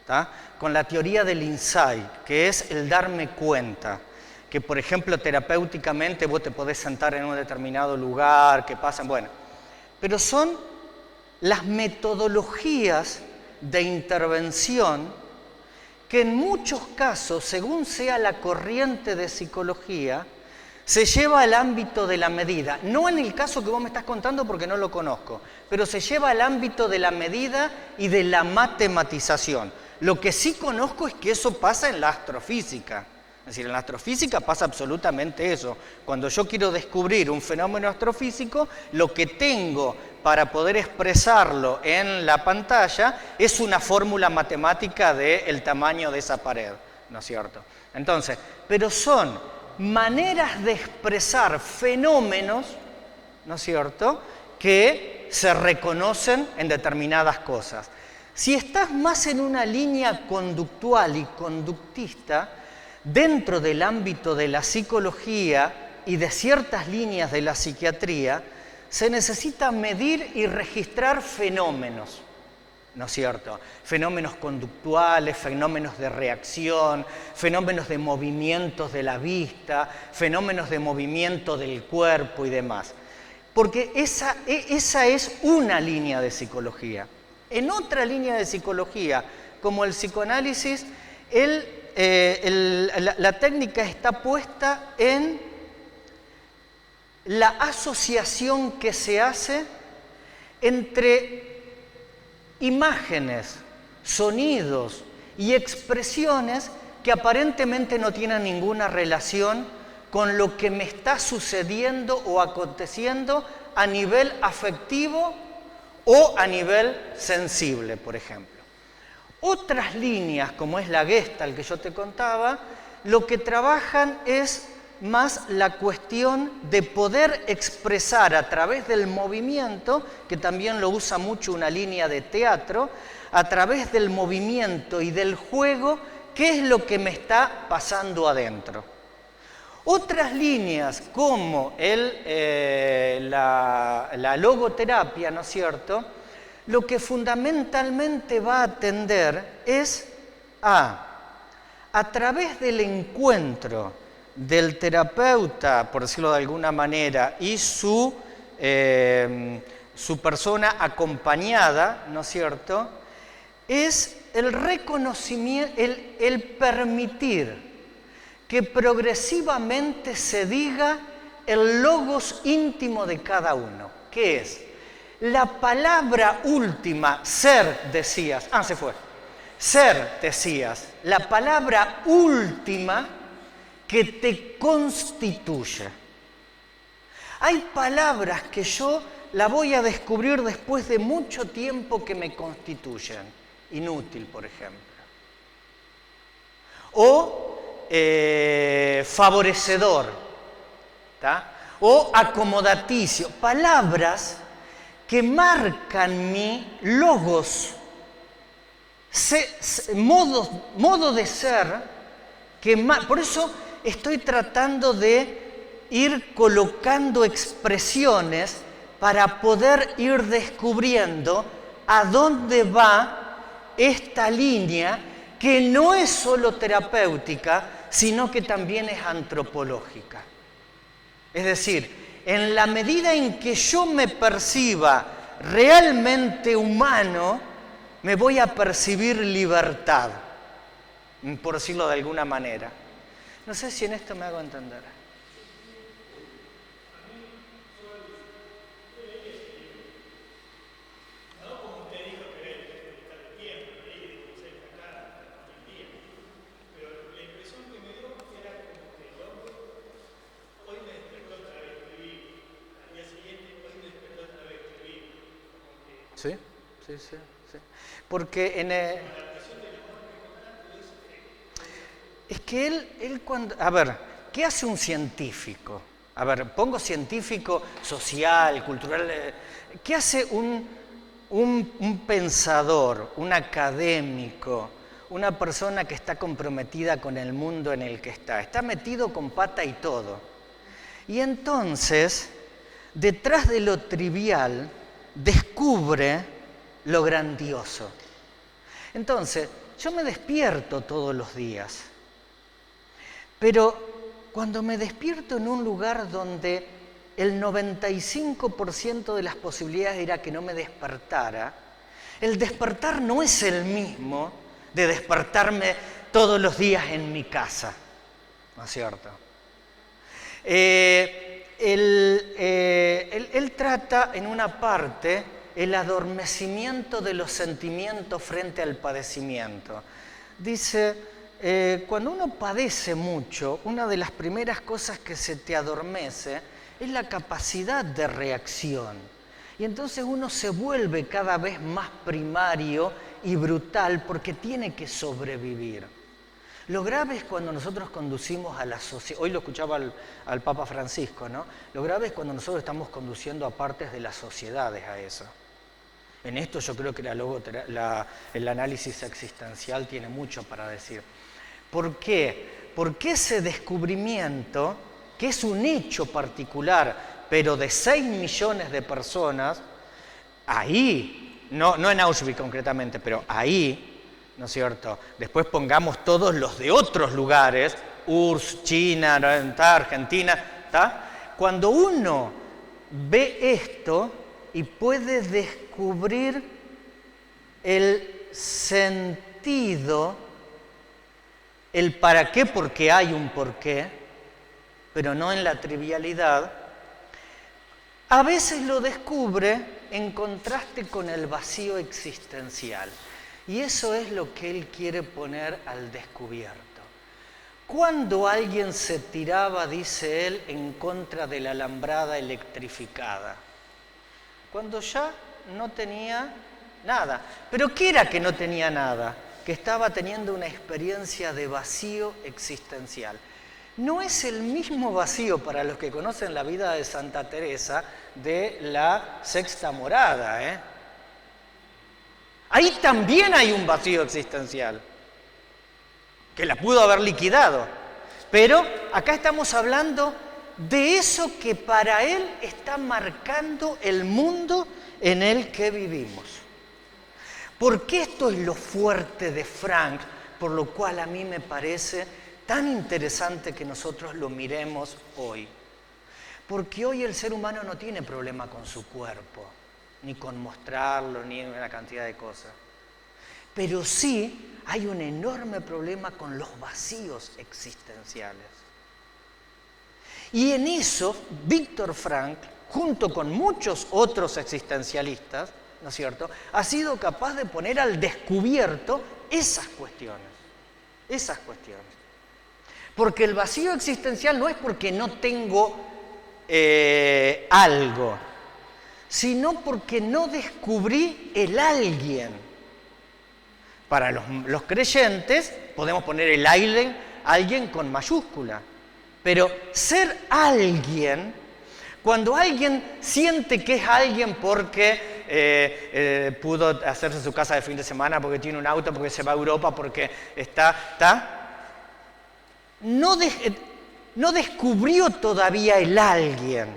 ¿tá? Con la teoría del insight, que es el darme cuenta, que por ejemplo terapéuticamente vos te podés sentar en un determinado lugar, que pasan, bueno, pero son las metodologías de intervención que en muchos casos, según sea la corriente de psicología, se lleva al ámbito de la medida. No en el caso que vos me estás contando porque no lo conozco, pero se lleva al ámbito de la medida y de la matematización. Lo que sí conozco es que eso pasa en la astrofísica. Es decir, en la astrofísica pasa absolutamente eso. Cuando yo quiero descubrir un fenómeno astrofísico, lo que tengo para poder expresarlo en la pantalla es una fórmula matemática del tamaño de esa pared, ¿no es cierto? Entonces, pero son maneras de expresar fenómenos, ¿no es cierto?, que se reconocen en determinadas cosas. Si estás más en una línea conductual y conductista, dentro del ámbito de la psicología y de ciertas líneas de la psiquiatría, se necesita medir y registrar fenómenos, ¿no es cierto? Fenómenos conductuales, fenómenos de reacción, fenómenos de movimientos de la vista, fenómenos de movimiento del cuerpo y demás. Porque esa es una línea de psicología. En otra línea de psicología, como el psicoanálisis, la técnica está puesta en la asociación que se hace entre imágenes, sonidos y expresiones que aparentemente no tienen ninguna relación con lo que me está sucediendo o aconteciendo a nivel afectivo o a nivel sensible, por ejemplo. Otras líneas, como es la Gestalt que yo te contaba, lo que trabajan es más la cuestión de poder expresar a través del movimiento, que también lo usa mucho una línea de teatro, a través del movimiento y del juego, qué es lo que me está pasando adentro. Otras líneas, como la logoterapia, ¿no es cierto?, lo que fundamentalmente va a atender es a través del encuentro del terapeuta, por decirlo de alguna manera, y su persona acompañada, ¿no es cierto?, es el reconocimiento, el permitir que progresivamente se diga el logos íntimo de cada uno, que es la palabra última, ser, decías. Se fue. Ser, decías. La palabra última que te constituye. Hay palabras que yo la voy a descubrir después de mucho tiempo que me constituyen. Inútil, por ejemplo. O favorecedor. ¿tá? O acomodaticio. Palabras que marcan mi logos, modo de ser, por eso estoy tratando de ir colocando expresiones para poder ir descubriendo a dónde va esta línea que no es solo terapéutica, sino que también es antropológica. Es decir, en la medida en que yo me perciba realmente humano, me voy a percibir libertad, por decirlo de alguna manera. No sé si en esto me hago entender. Sí, sí, sí, sí. Porque es que él cuando... A ver, ¿qué hace un científico? A ver, pongo científico, social, cultural. ¿Qué hace un pensador, un académico, una persona que está comprometida con el mundo en el que está? Está metido con pata y todo. Y entonces, detrás de lo trivial, descubre lo grandioso. Entonces, yo me despierto todos los días, pero cuando me despierto en un lugar donde el 95% de las posibilidades era que no me despertara, el despertar no es el mismo de despertarme todos los días en mi casa, ¿no es cierto? Él trata en una parte el adormecimiento de los sentimientos frente al padecimiento. Dice, cuando uno padece mucho, una de las primeras cosas que se te adormece es la capacidad de reacción. Y entonces uno se vuelve cada vez más primario y brutal porque tiene que sobrevivir. Lo grave es cuando nosotros conducimos a la sociedad, hoy lo escuchaba al Papa Francisco, ¿no? Lo grave es cuando nosotros estamos conduciendo a partes de las sociedades a eso. En esto yo creo que el análisis existencial tiene mucho para decir. ¿Por qué? Porque ese descubrimiento, que es un hecho particular, pero de 6 millones de personas, ahí, no en Auschwitz concretamente, pero ahí, ¿no es cierto? Después pongamos todos los de otros lugares, URSS, China, Argentina, ¿tá? Cuando uno ve esto y puede descubrir el sentido, el para qué, porque hay un porqué, pero no en la trivialidad, a veces lo descubre en contraste con el vacío existencial. Y eso es lo que él quiere poner al descubierto. Cuando alguien se tiraba, dice él, en contra de la alambrada electrificada, cuando ya no tenía nada. ¿Pero qué era que no tenía nada? Que estaba teniendo una experiencia de vacío existencial. No es el mismo vacío, para los que conocen la vida de Santa Teresa, de la Sexta Morada, ¿eh? Ahí también hay un vacío existencial, que la pudo haber liquidado. Pero acá estamos hablando de eso que para él está marcando el mundo en el que vivimos. Porque esto es lo fuerte de Frank, por lo cual a mí me parece tan interesante que nosotros lo miremos hoy. Porque hoy el ser humano no tiene problema con su cuerpo, ni con mostrarlo, ni una cantidad de cosas. Pero sí hay un enorme problema con los vacíos existenciales. Y en eso, Viktor Frankl, junto con muchos otros existencialistas, ¿no es cierto?, ha sido capaz de poner al descubierto esas cuestiones. Esas cuestiones. Porque el vacío existencial no es porque no tengo algo, sino porque no descubrí el alguien. Para los creyentes podemos poner el alguien con mayúscula, pero ser alguien, cuando alguien siente que es alguien porque pudo hacerse su casa de fin de semana, porque tiene un auto, porque se va a Europa, porque no descubrió todavía el alguien,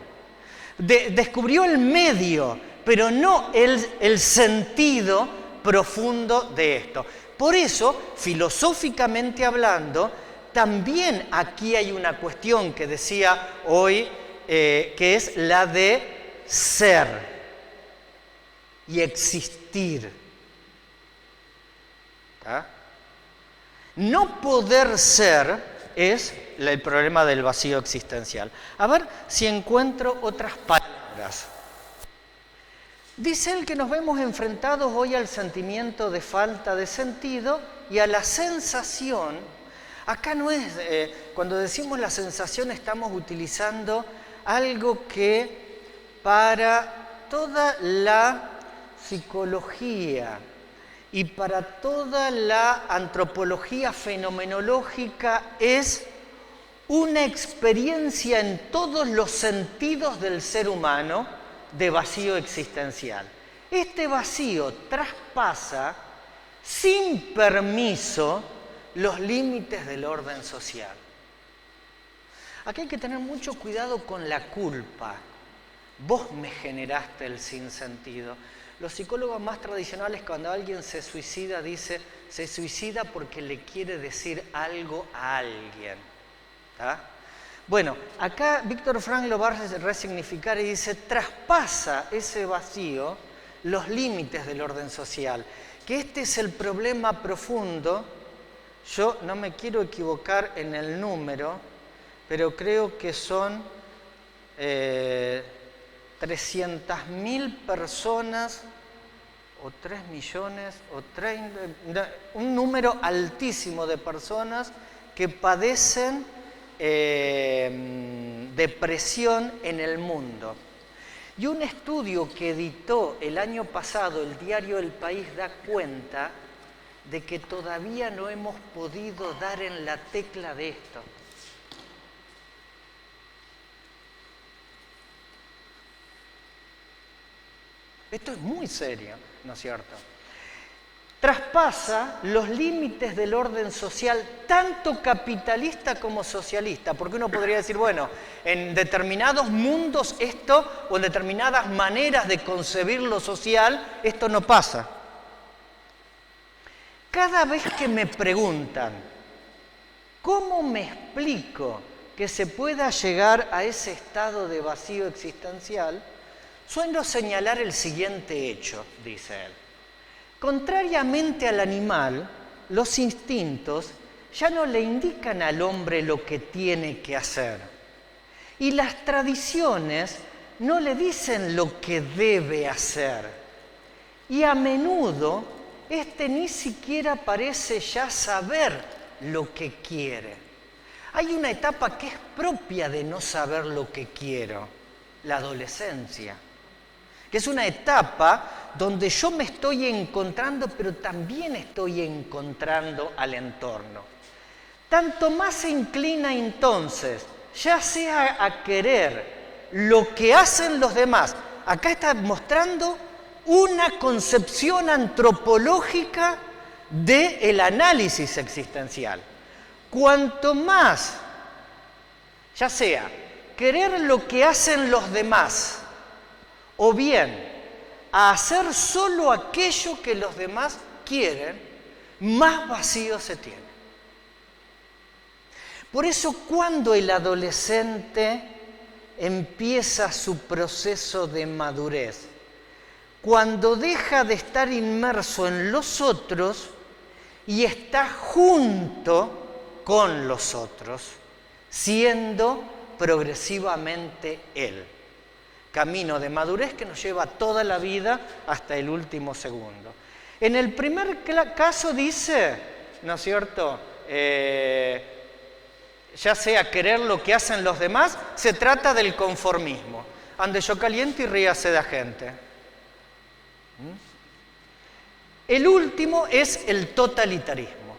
descubrió el medio, pero no el sentido profundo de esto. Por eso, filosóficamente hablando, también aquí hay una cuestión que decía hoy, que es la de ser y existir. ¿Ah? No poder ser es el problema del vacío existencial. A ver si encuentro otras palabras. Dice él que nos vemos enfrentados hoy al sentimiento de falta de sentido y a la sensación. Acá no es, cuando decimos la sensación estamos utilizando algo que para toda la psicología y para toda la antropología fenomenológica es una experiencia en todos los sentidos del ser humano de vacío existencial. Este vacío traspasa sin permiso los límites del orden social. Aquí hay que tener mucho cuidado con la culpa. Vos me generaste el sinsentido. Los psicólogos más tradicionales, cuando alguien se suicida, dice, se suicida porque le quiere decir algo a alguien. ¿Tá? Bueno, acá Víctor Frank lo va a resignificar y dice, traspasa ese vacío los límites del orden social. Que este es el problema profundo. Yo no me quiero equivocar en el número, pero creo que son 300.000 personas o 3 millones o 30, un número altísimo de personas que padecen depresión en el mundo. Y un estudio que editó el año pasado el diario El País da cuenta de que todavía no hemos podido dar en la tecla de esto. Esto es muy serio, ¿no es cierto? Traspasa los límites del orden social, tanto capitalista como socialista, porque uno podría decir, bueno, en determinados mundos esto, o en determinadas maneras de concebir lo social, esto no pasa. Cada vez que me preguntan, ¿cómo me explico que se pueda llegar a ese estado de vacío existencial? Suelo señalar el siguiente hecho, dice él. Contrariamente al animal, los instintos ya no le indican al hombre lo que tiene que hacer. Y las tradiciones no le dicen lo que debe hacer. Y a menudo, éste ni siquiera parece ya saber lo que quiere. Hay una etapa que es propia de no saber lo que quiero, la adolescencia. Que es una etapa donde yo me estoy encontrando, pero también estoy encontrando al entorno. Tanto más se inclina entonces, ya sea a querer lo que hacen los demás. Acá está mostrando una concepción antropológica del análisis existencial. Cuanto más, ya sea querer lo que hacen los demás, o bien a hacer solo aquello que los demás quieren, más vacío se tiene. Por eso cuando el adolescente empieza su proceso de madurez, cuando deja de estar inmerso en los otros y está junto con los otros, siendo progresivamente él. Camino de madurez que nos lleva toda la vida hasta el último segundo. En el primer caso dice, ¿no es cierto?, ya sea querer lo que hacen los demás, se trata del conformismo. Ande yo caliente y ríase de la gente. El último es el totalitarismo.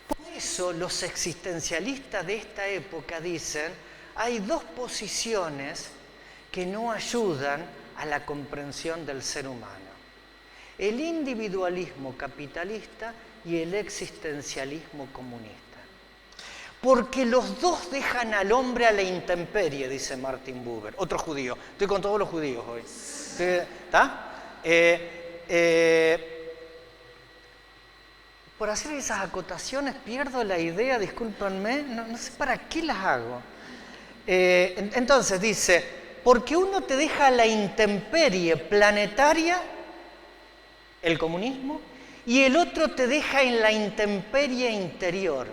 Por eso los existencialistas de esta época dicen, hay dos posiciones que no ayudan a la comprensión del ser humano. El individualismo capitalista y el existencialismo comunista. Porque los dos dejan al hombre a la intemperie, dice Martin Buber, otro judío. Estoy con todos los judíos hoy. por hacer esas acotaciones pierdo la idea, discúlpenme, no sé para qué las hago. Entonces dice, porque uno te deja a la intemperie planetaria, el comunismo, y el otro te deja en la intemperie interior.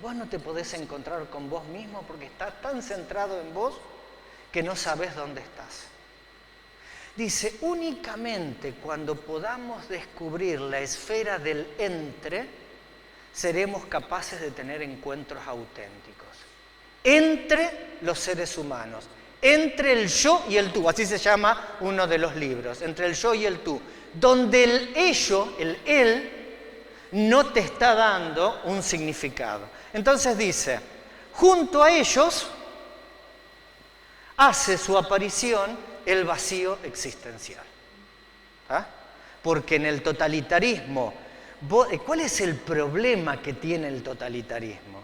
Vos no te podés encontrar con vos mismo porque estás tan centrado en vos que no sabés dónde estás. Dice, únicamente cuando podamos descubrir la esfera del entre, seremos capaces de tener encuentros auténticos. Entre los seres humanos, entre el yo y el tú, así se llama uno de los libros, entre el yo y el tú, donde el ello, el él, no te está dando un significado. Entonces dice, junto a ellos hace su aparición el vacío existencial. ¿Ah? Porque en el totalitarismo, ¿cuál es el problema que tiene el totalitarismo?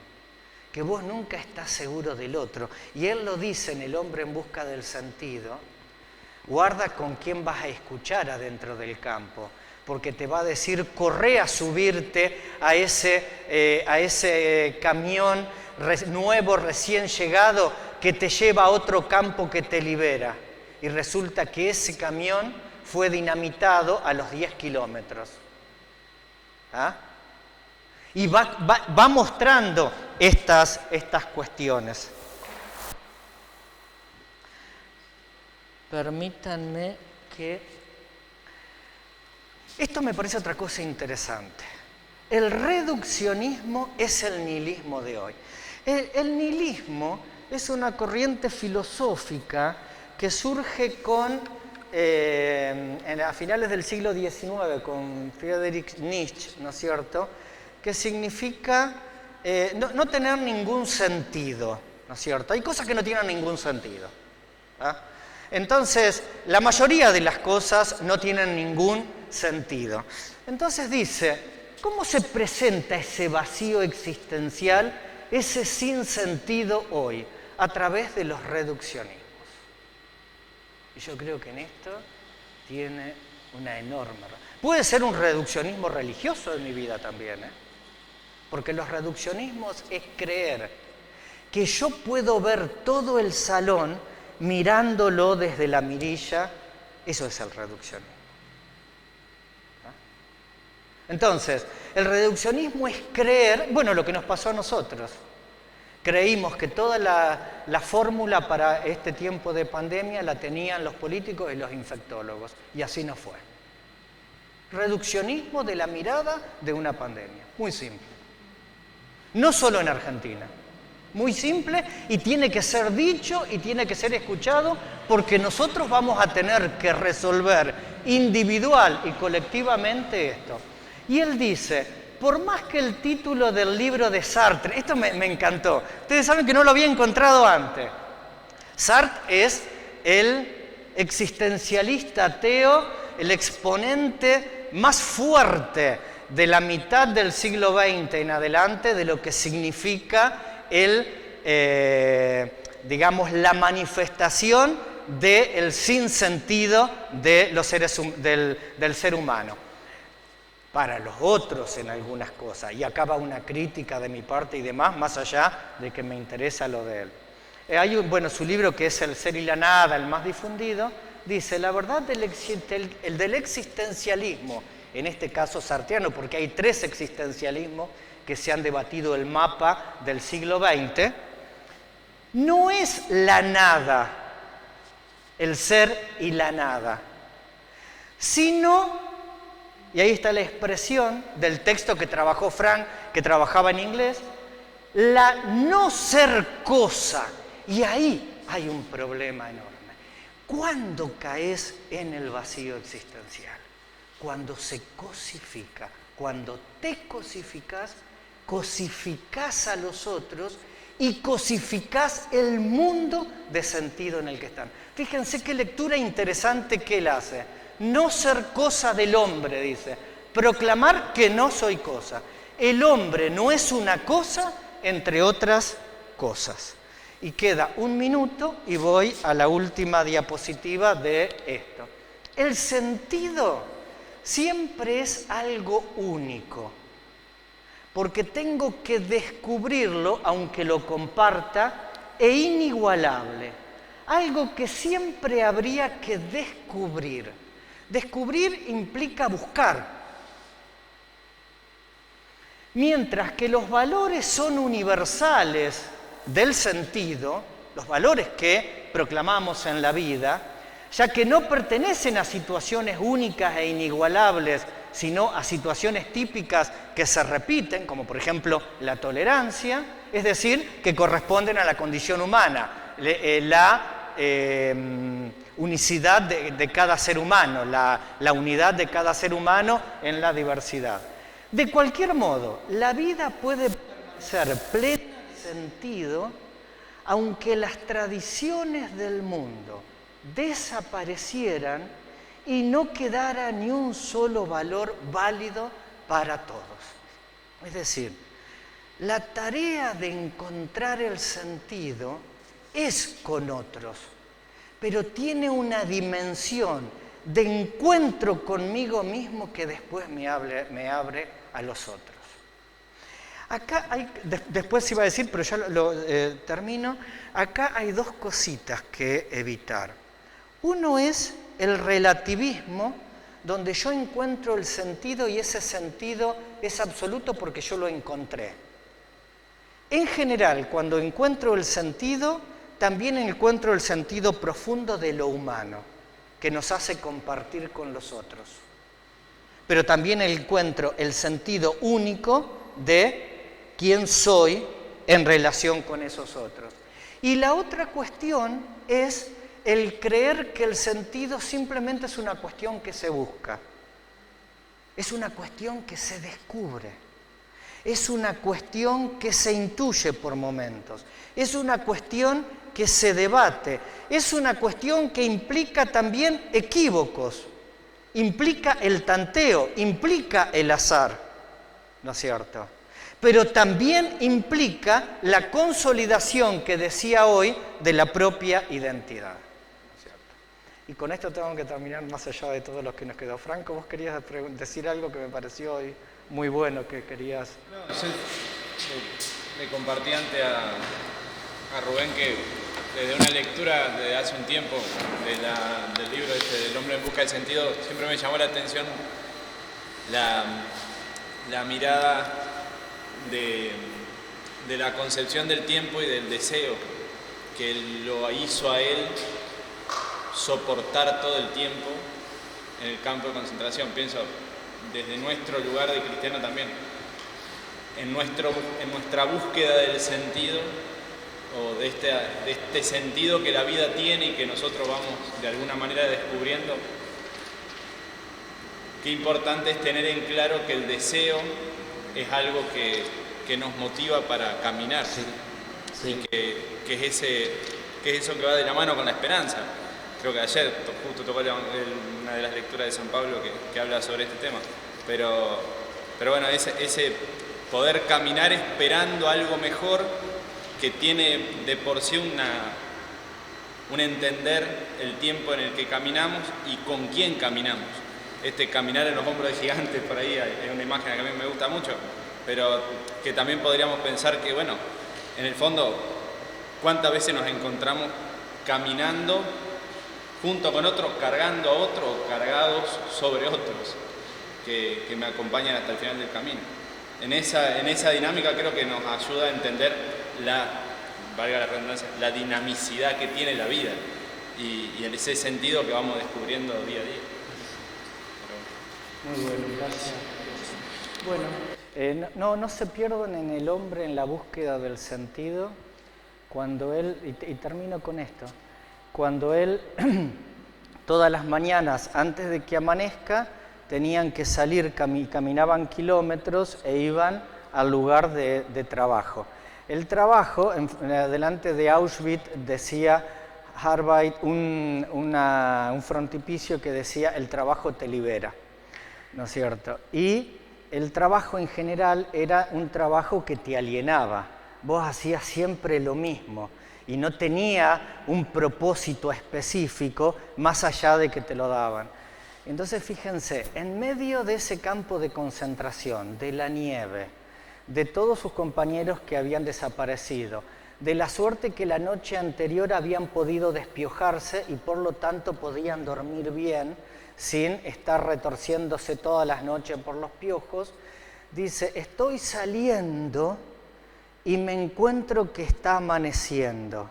Que vos nunca estás seguro del otro. Y él lo dice en El hombre en busca del sentido, guarda con quién vas a escuchar adentro del campo, porque te va a decir, corre a subirte a ese camión nuevo, recién llegado, que te lleva a otro campo que te libera. Y resulta que ese camión fue dinamitado a los 10 kilómetros. ¿Ah? Y va mostrando estas cuestiones. Permítanme que... Esto me parece otra cosa interesante. El reduccionismo es el nihilismo de hoy. El nihilismo es una corriente filosófica que surge a finales del siglo XIX con Friedrich Nietzsche, ¿no es cierto?, que significa no tener ningún sentido, ¿no es cierto? Hay cosas que no tienen ningún sentido. ¿Ah? Entonces, la mayoría de las cosas no tienen ningún sentido. Entonces dice, ¿cómo se presenta ese vacío existencial, ese sinsentido hoy? A través de los reduccionismos. Y yo creo que en esto tiene una enorme... Puede ser un reduccionismo religioso en mi vida también, porque los reduccionismos es creer que yo puedo ver todo el salón mirándolo desde la mirilla. Eso es el reduccionismo. Entonces, el reduccionismo es creer, bueno, lo que nos pasó a nosotros. Creímos que toda la fórmula para este tiempo de pandemia la tenían los políticos y los infectólogos, y así no fue. Reduccionismo de la mirada de una pandemia, muy simple. No solo en Argentina, muy simple, y tiene que ser dicho y tiene que ser escuchado, porque nosotros vamos a tener que resolver individual y colectivamente esto. Y él dice... Por más que el título del libro de Sartre, esto me encantó, ustedes saben que no lo había encontrado antes. Sartre es el existencialista ateo, el exponente más fuerte de la mitad del siglo XX en adelante de lo que significa la manifestación del sinsentido de los seres, del ser humano. Para los otros en algunas cosas. Y acá va una crítica de mi parte y demás, más allá de que me interesa lo de él. Hay su libro que es El ser y la nada, el más difundido, dice, la verdad del existencialismo, en este caso sartreano, porque hay 3 existencialismos que se han debatido el mapa del siglo XX, no es la nada, el ser y la nada, sino... Y ahí está la expresión del texto que trabajó Frank, que trabajaba en inglés, la no ser cosa. Y ahí hay un problema enorme. ¿Cuándo caes en el vacío existencial? Cuando se cosifica. Cuando te cosificas, cosificás a los otros y cosificás el mundo de sentido en el que están. Fíjense qué lectura interesante que él hace. No ser cosa del hombre, dice. Proclamar que no soy cosa. El hombre no es una cosa, entre otras cosas. Y queda 1 minuto y voy a la última diapositiva de esto. El sentido siempre es algo único. porque tengo que descubrirlo, aunque lo comparta, e inigualable. Algo que siempre habría que descubrir. Descubrir implica buscar. Mientras que los valores son universales del sentido, los valores que proclamamos en la vida, ya que no pertenecen a situaciones únicas e inigualables, sino a situaciones típicas que se repiten, como por ejemplo la tolerancia, es decir, que corresponden a la condición humana, la unicidad de cada ser humano, la unidad de cada ser humano en la diversidad. De cualquier modo, la vida puede ser plena de sentido, aunque las tradiciones del mundo desaparecieran y no quedara ni un solo valor válido para todos. Es decir, la tarea de encontrar el sentido es con otros, pero tiene una dimensión de encuentro conmigo mismo que después me abre a los otros. Acá hay, después iba a decir, pero ya lo termino, acá hay dos cositas que evitar. Uno es el relativismo, donde yo encuentro el sentido y ese sentido es absoluto porque yo lo encontré. En general, cuando encuentro el sentido, también encuentro el sentido profundo de lo humano, que nos hace compartir con los otros. Pero también encuentro el sentido único de quién soy en relación con esos otros. Y la otra cuestión es el creer que el sentido simplemente es una cuestión que se busca. Es una cuestión que se descubre. Es una cuestión que se intuye por momentos. Es una cuestión que se debate. Es una cuestión que implica también equívocos. Implica el tanteo, implica el azar, ¿no es cierto? Pero también implica la consolidación que decía hoy de la propia identidad. Y con esto tengo que terminar más allá de todo lo que nos quedó. Franco, vos querías decir algo que me pareció hoy muy bueno, que querías... No, yo le compartí antes a Rubén que desde una lectura de hace un tiempo del libro del hombre en busca del sentido, siempre me llamó la atención la mirada de la concepción del tiempo y del deseo que lo hizo a él soportar todo el tiempo en el campo de concentración. Pienso desde nuestro lugar de cristiano también, en nuestra búsqueda del sentido o de este sentido que la vida tiene y que nosotros vamos de alguna manera descubriendo. Qué importante es tener en claro que el deseo es algo que nos motiva para caminar, sí. Y que es eso que va de la mano con la esperanza. Creo que ayer justo tocó una de las lecturas de San Pablo que habla sobre este tema. Pero bueno, ese poder caminar esperando algo mejor que tiene de por sí un entender el tiempo en el que caminamos y con quién caminamos. Caminar en los hombros de gigantes, por ahí hay una imagen que a mí me gusta mucho, pero que también podríamos pensar que, bueno, en el fondo, ¿cuántas veces nos encontramos caminando junto con otros, cargando a otros, cargados sobre otros, que me acompañan hasta el final del camino? En esa dinámica creo que nos ayuda a entender valga la redundancia, la dinamicidad que tiene la vida y en ese sentido que vamos descubriendo día a día. Muy bueno, gracias. Bueno, no se pierdan en el hombre en la búsqueda del sentido cuando él, y termino con esto, cuando él todas las mañanas antes de que amanezca tenían que salir, caminaban kilómetros e iban al lugar de trabajo. El trabajo, delante de Auschwitz decía Arbeit, un frontispicio que decía el trabajo te libera, ¿no es cierto? Y el trabajo en general era un trabajo que te alienaba. Vos hacías siempre lo mismo y no tenía un propósito específico más allá de que te lo daban. Entonces fíjense, en medio de ese campo de concentración, de la nieve, de todos sus compañeros que habían desaparecido, de la suerte que la noche anterior habían podido despiojarse y por lo tanto podían dormir bien sin estar retorciéndose todas las noches por los piojos. Dice, estoy saliendo y me encuentro que está amaneciendo.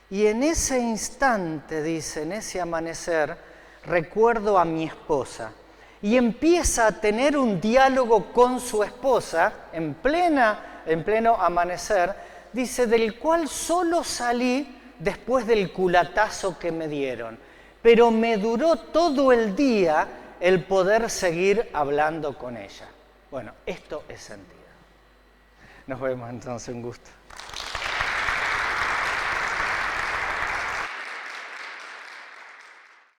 Y en ese instante, dice, en ese amanecer, recuerdo a mi esposa. Y empieza a tener un diálogo con su esposa en pleno amanecer, dice, del cual solo salí después del culatazo que me dieron. Pero me duró todo el día el poder seguir hablando con ella. Bueno, esto es sentido. Nos vemos entonces, un gusto.